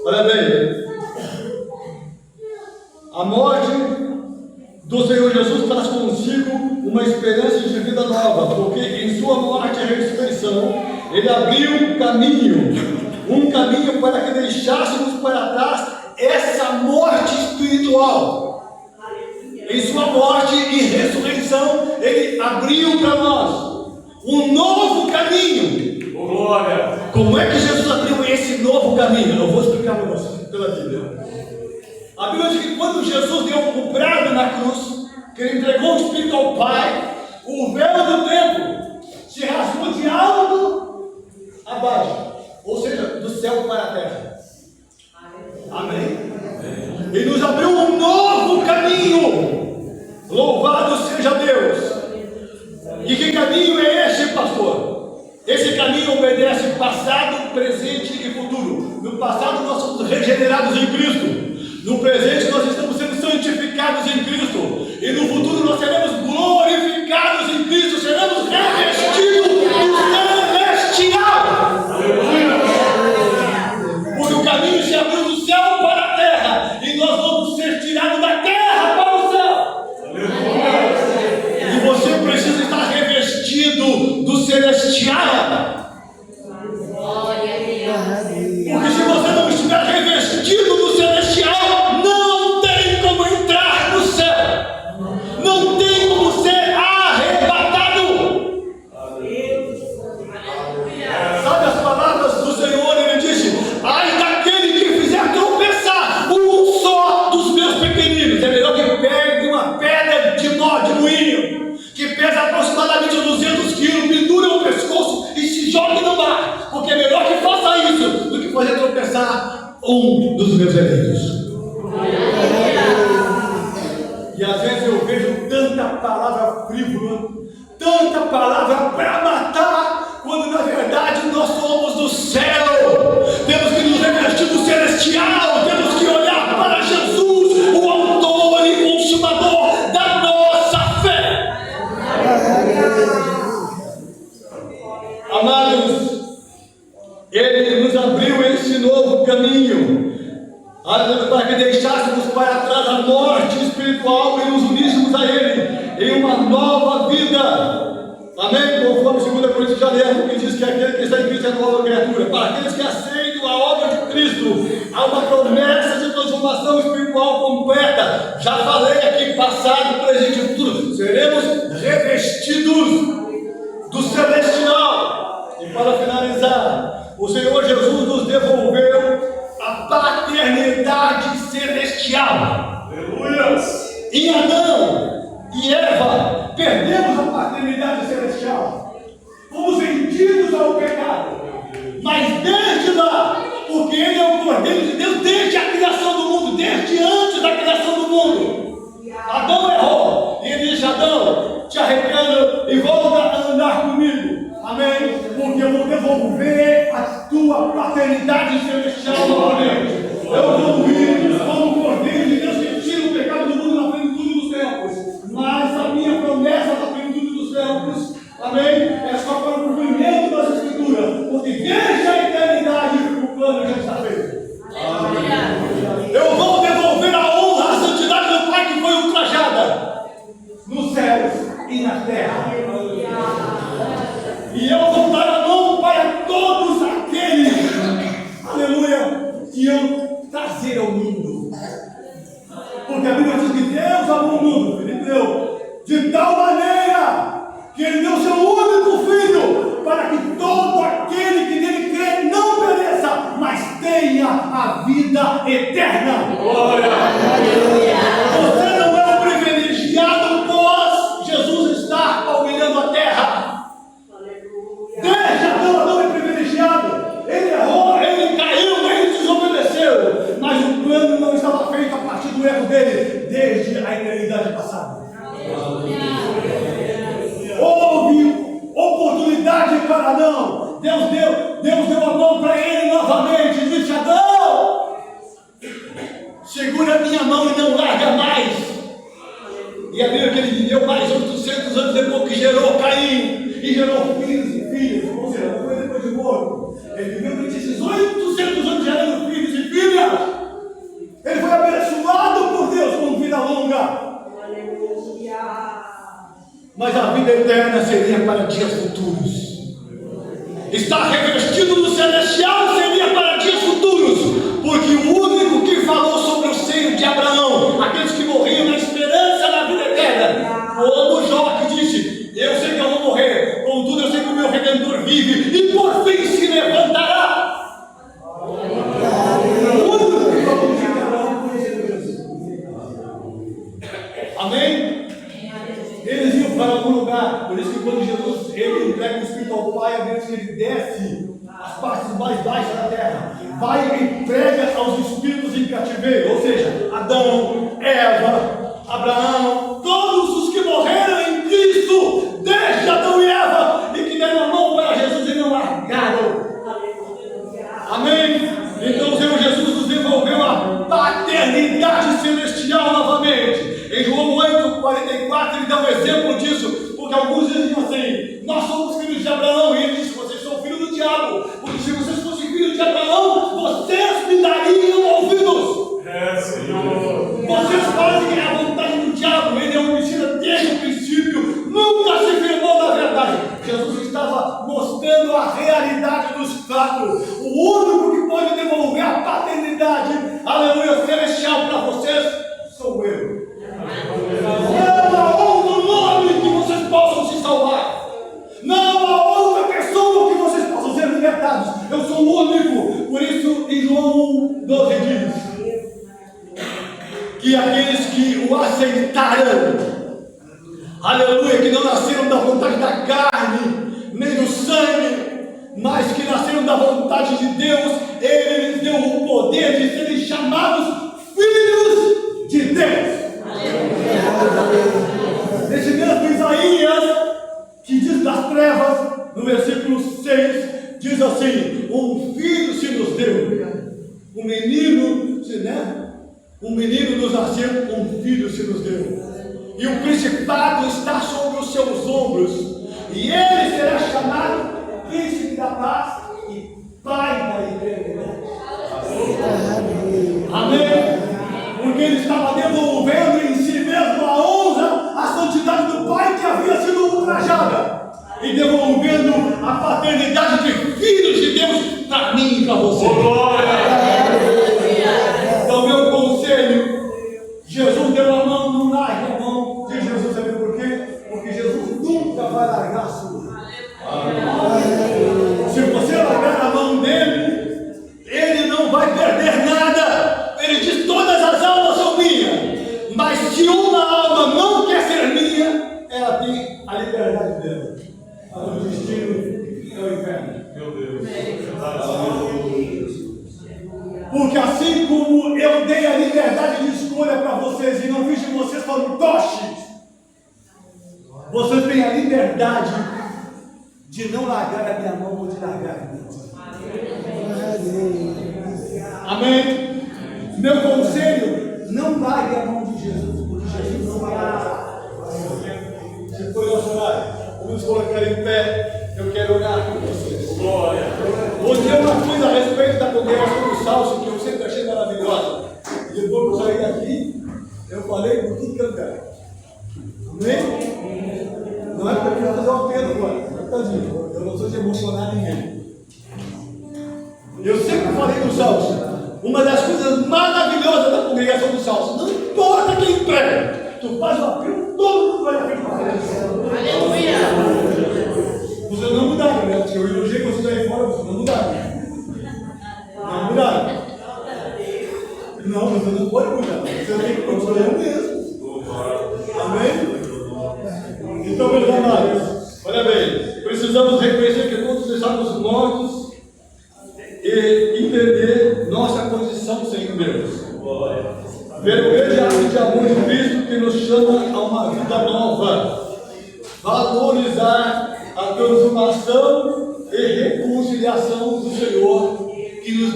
Olha bem, a morte do Senhor Jesus traz consigo uma esperança começo de vida nova, porque em sua morte e ressurreição, ele abriu um caminho para que deixássemos para trás essa morte espiritual. Em sua morte e ressurreição, ele abriu para nós um novo caminho. Glória! Como é que Jesus abriu esse novo caminho? Eu vou explicar para você pela Bíblia. A Bíblia diz que quando Jesus deu o brado na cruz, que ele entregou o Espírito ao Pai, o véu do templo se rasgou de alto a baixo, ou seja, do céu para a terra. Amém? Ele nos abriu um novo caminho. Louvado seja Deus. E que caminho é esse, pastor? Esse caminho obedece passado, presente e futuro. No passado nós somos regenerados em Cristo. No presente nós estamos sendo santificados em Cristo. E no futuro nós seremos glorificados em Cristo. Seremos revestidos do celestial. Porque o caminho se abriu do céu para a terra. E nós vamos ser tirados da terra para o céu. E você precisa estar revestido do celestial. Porque se você não estiver revestido do celestial, não tem como entrar no céu. Não tem como ser arrebatado. Sabe as palavras do Senhor? Ele disse: ai daquele que fizer tropeçar um só dos meus pequeninos. É melhor que pegue uma pedra de nó, de moinho, que pesa aproximadamente 200 quilos, pendura o pescoço e se jogue no mar. Porque é melhor que faça isso do que fazer tropeçar um dos meus eleitos. E às vezes eu vejo tanta palavra frívola, tanta palavra para matar, quando na verdade nós somos do céu. Temos que nos revestir do celestial, temos que olhar para Jesus, o autor e consumador da nossa fé. Amados, ele nos abriu esse novo caminho, para que deixássemos para trás a morte espiritual e nos uníssemos a ele em uma nova vida. Amém? Conforme 2 Coríntios já lemos, que diz que aquele que está em Cristo é nova criatura. Para aqueles que aceitam a obra de Cristo, há uma promessa de transformação espiritual completa. Já falei aqui, passado, presente e futuro. Seremos revestidos do celestial. E para finalizar, o Senhor Jesus nos devolveu a paternidade celestial. Aleluia! Em Adão e Eva, perdemos a paternidade celestial. Fomos vendidos ao pecado. Mas desde lá, porque Ele é o Cordeiro de Deus desde a criação do mundo, desde antes da criação do mundo. Adão errou. E ele disse: Adão, te arrependa e volta a andar comigo. Amém? Porque eu vou devolver a tua paternidade celestial novamente. Eu vou vir como o Cordeiro de Deus que tira o pecado do mundo na plenitude dos tempos. Mas a minha promessa da plenitude dos tempos, amém, é só para o cumprimento das Escrituras. Porque desde a eternidade o plano já está feito. Eu vou devolver a honra, a santidade do Pai que foi ultrajada nos céus e na terra. E eu vou dar a mão para todos aqueles, aleluia, que eu trazer ao mundo. Porque a Bíblia diz que Deus amou o mundo, Ele deu de tal maneira que Ele deu seu único Filho, para que todo aquele que nele crê não pereça, mas tenha a vida eterna. Glória! Você não é um privilegiado pós Jesus estar palmeirando a terra. Desde Adão é privilegiado. Ele errou, ele caiu, ele desobedeceu. Mas o plano não estava feito a partir do erro dele, desde a eternidade passada. Houve oportunidade para Adão. Deus deu a mão para ele novamente. E disse: Adão, segura a minha mão e não larga mais. E a Bíblia que ele viveu mais 800 anos depois que gerou Caim. E gerou filhos e filhas, ou seja, não foi depois de morto. Ele viveu durante esses 800 anos gerando filhos e filhas. Ele foi abençoado por Deus com vida longa. Mas a vida eterna eterna seria para dias futuros. Estar revestido do celestial seria para dias futuros, porque o único que falou sobre o seio de Abraão, aqueles que morriam na esperança da vida eterna, como Jó que disse: eu sei que eu vou morrer, contudo eu sei que o meu Redentor vive e por fim se levantará. O único que falou de Abraão foi Jesus. Amém? Eles iam para algum lugar, por isso que quando Jesus ele entrega o Espírito ao Pai, a Bíblia diz que ele desce as partes mais baixas da terra, vai e entrega aos espíritos em cativeiro, ou seja, Adão, Eva, Abraão, todos os que morreram em Cristo, desde Adão e Eva, e que deram a mão para Jesus e não largaram. Amém? Então o Senhor Jesus nos devolveu a paternidade celestial novamente. Em João 8,44 ele dá um exemplo disso, porque alguns dizem assim: nós somos filhos de Abraão, e ele disse: vocês são filhos do diabo, porque se vocês fossem filhos de Abraão, vocês me dariam ouvidos. Senhor. Vocês fazem a vontade do diabo, ele é homicida desde o princípio, nunca se firmou na verdade. Jesus estava mostrando a realidade dos fatos. O único que pode devolver a paternidade, aleluia, celestial para vocês, sou eu. Não há outro nome que vocês possam se salvar. Não há outra pessoa que vocês possam ser libertados. Eu sou o único. Por isso, em João 12 diz que aqueles que o aceitaram, aleluia, que não nasceram da vontade da carne, nem do sangue, mas que nasceram da vontade de Deus, ele lhes deu o poder de serem chamados filhos de Deus. Nesse mesmo Isaías, que diz das trevas, no versículo 6, diz assim: um filho se nos deu, um menino nos nasceu, um filho se nos deu, e o principado está sobre os seus ombros, e ele será chamado Príncipe da Paz e Pai da Eternidade. Amém? Porque ele estava devolvendo em si mesmo a honra, a santidade do Pai que havia sido ultrajada, e devolvendo a paternidade de filhos de Deus para mim e para você. Então, meu conselho: Jesus deu a mão, não largue a mão de Jesus. Sabe por quê? Porque Jesus nunca vai largar a sua. Se você largar a mão dele, ele não vai perder nada. Ele diz: todas as almas são minhas, mas se uma alma não quer ser minha, ela tem a liberdade dela. O destino é o inferno. Meu Deus. Porque assim como eu dei a liberdade de escolha para vocês e não fiz de vocês fantoches, vocês têm a liberdade de não largar a minha mão ou de largar a minha. Amém? Meu conselho: não largue a mão de Jesus, porque Jesus não vai largar. Se for nosso horário, vamos colocar em pé. Eu quero orar com vocês. Glória. Vou dizer uma coisa a respeito da congregação do Salso, que eu sempre achei maravilhosa. E depois que eu saí daqui, eu falei por tudo que eu quero. Amém? Não é porque eu fazer um apelo agora. Eu não sou de emocionar ninguém. Eu sempre falei do Salso. Uma das coisas maravilhosas da congregação do Salso: não importa quem prega, tu faz o apelo, todo mundo vai acreditar. Vocês não mudaram, né? Eu elogiei vocês aí fora, vocês não mudaram. Não mudaram. Não, vocês não podem mudar. Vocês têm que controlar mesmo. Amém? Então, meus amados, olha bem, precisamos reconhecer que todos estamos mortos e entender nossa condição sem Deus. Pelo grande ato de amor de Cristo que nos chama a uma vida nova. Valorizar a transformação e reconciliação do Senhor, que nos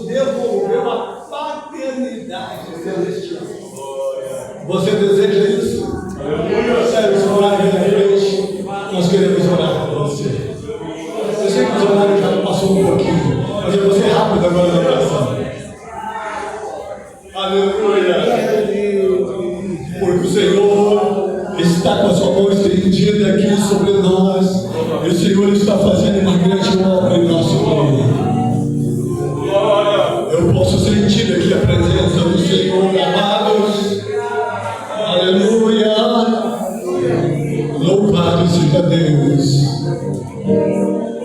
devolveu a paternidade celestial. Você deseja isso? Sério, se orar aqui na frente, nós queremos orar por você. Eu sei que os horários já passou um pouquinho, mas eu vou ser rápido agora na oração. Aleluia! Porque o Senhor está com a sua mão estendida aqui sobre nós. E o Senhor está fazendo uma grande obra em nosso meio. Eu posso sentir aqui a presença do Senhor, amados. Aleluia. Louvado seja Deus.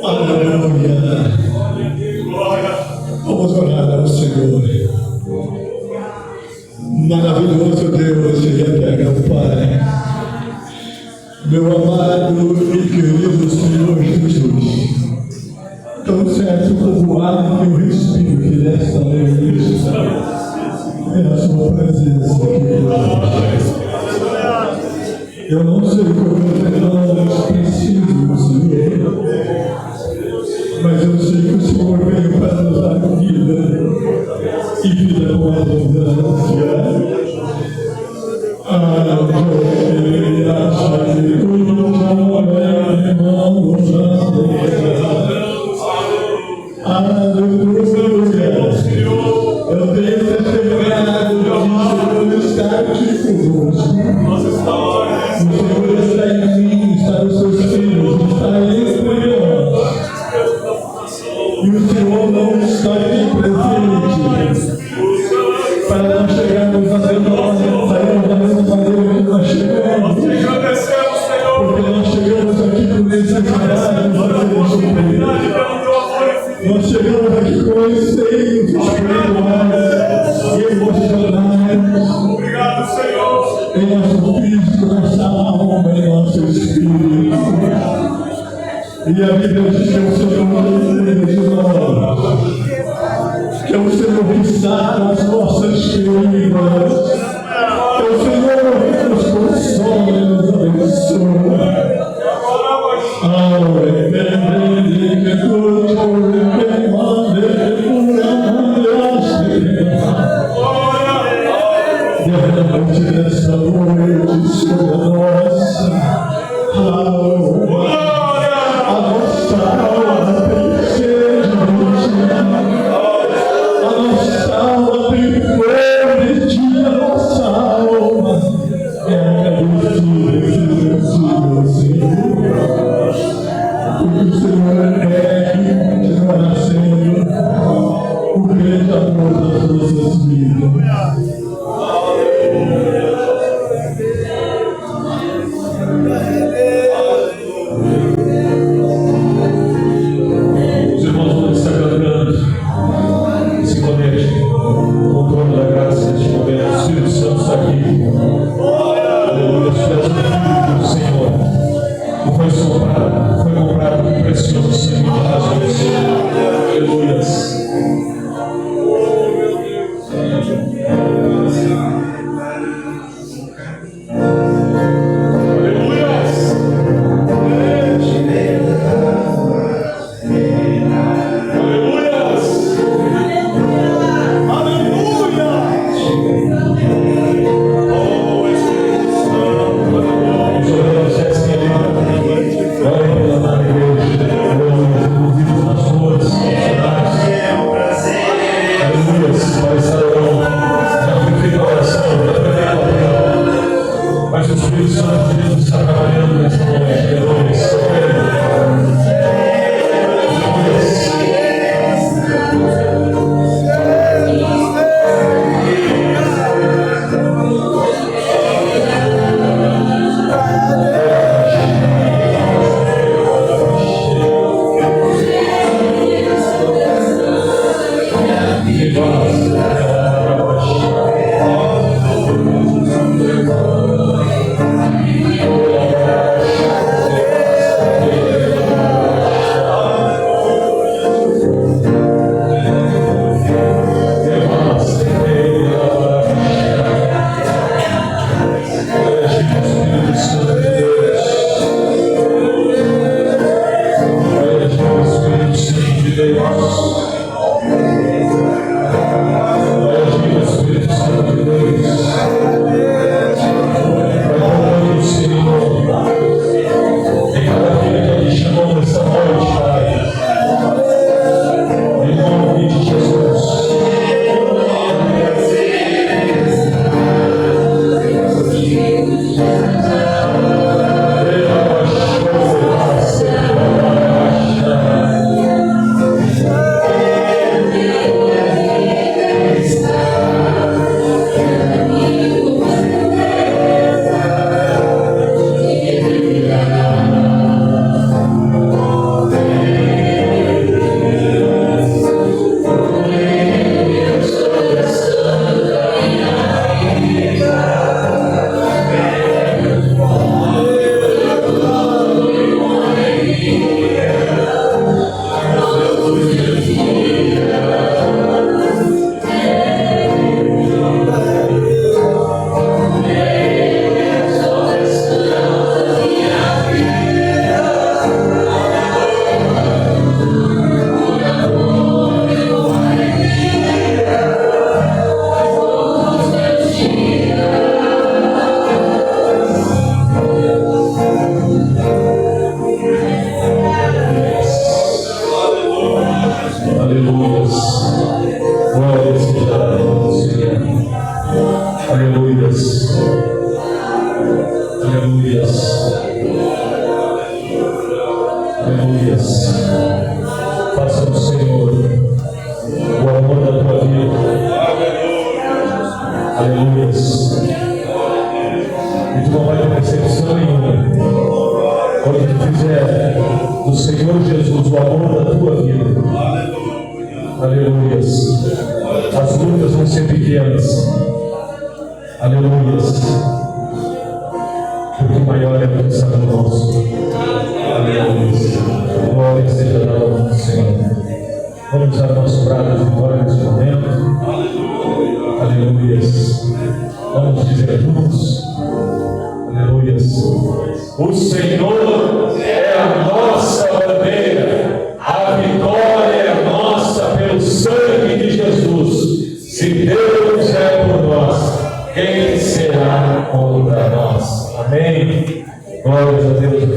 Aleluia. Vamos orar ao Senhor. Maravilhoso Deus e eterno Pai, meu amado e querido Senhor Jesus, tão certo como o ar que eu respiro que nesta noite é a sua presença aqui. Eu não sei como nós precisamos, Senhor, mas eu sei que o Senhor veio para nos dar vida e vida com abundância. Eu tenho testemunhado de estar aqui conosco. O Senhor está em mim, está nos seus filhos, está entre nós. E o Senhor não está aqui presente para nós chegarmos a ser nós, sairmos da mesma maneira que nós chegamos. Porque nós chegamos aqui com necessidade de ser supridos. Nós chegamos aqui com anseios espirituais e emocionais. Obrigado, Senhor. Em nosso físico, nossa alma, em nosso espírito. E a Bíblia diz que é o Senhor que de nós, que é o Senhor que sara as nossas feridas, é o Senhor que nos consola e nos abençoa. Derrama-te nesta noite sobre a nossa alma. A nossa alma tem sede de ti. A nossa alma tem fome de ti. A nossa alma é agradecida, Senhor. Porque o Senhor é e continuará sendo o grande amor das nossas vidas. Os irmãos vão estar cantando, se conectem com o trono da graça neste momento. O Espírito Santo está aqui. Aleluia, tu és o Filho do Senhor. E foi comprado com precioso sangue de Jesus. Aleluia. Mas o Espírito Santo de Deus está trabalhando nesta noite. Aleluias. Faça do Senhor o amor da tua vida. Aleluias. E tu não vai ter percepção nenhuma quando tu fizer do Senhor Jesus o amor da tua vida. Aleluias. As lutas vão ser pequenas. Aleluias. Porque maior é o que está no nosso. Aleluia. Glória seja dada ao nosso Senhor. Vamos usar nosso braço de glória neste momento. Aleluia. Vamos dizer juntos. Aleluia. O Senhor é a nossa bandeira. A vitória é nossa pelo sangue de Jesus. Se Deus é por nós, quem será contra nós? Amém. Glórias a Deus.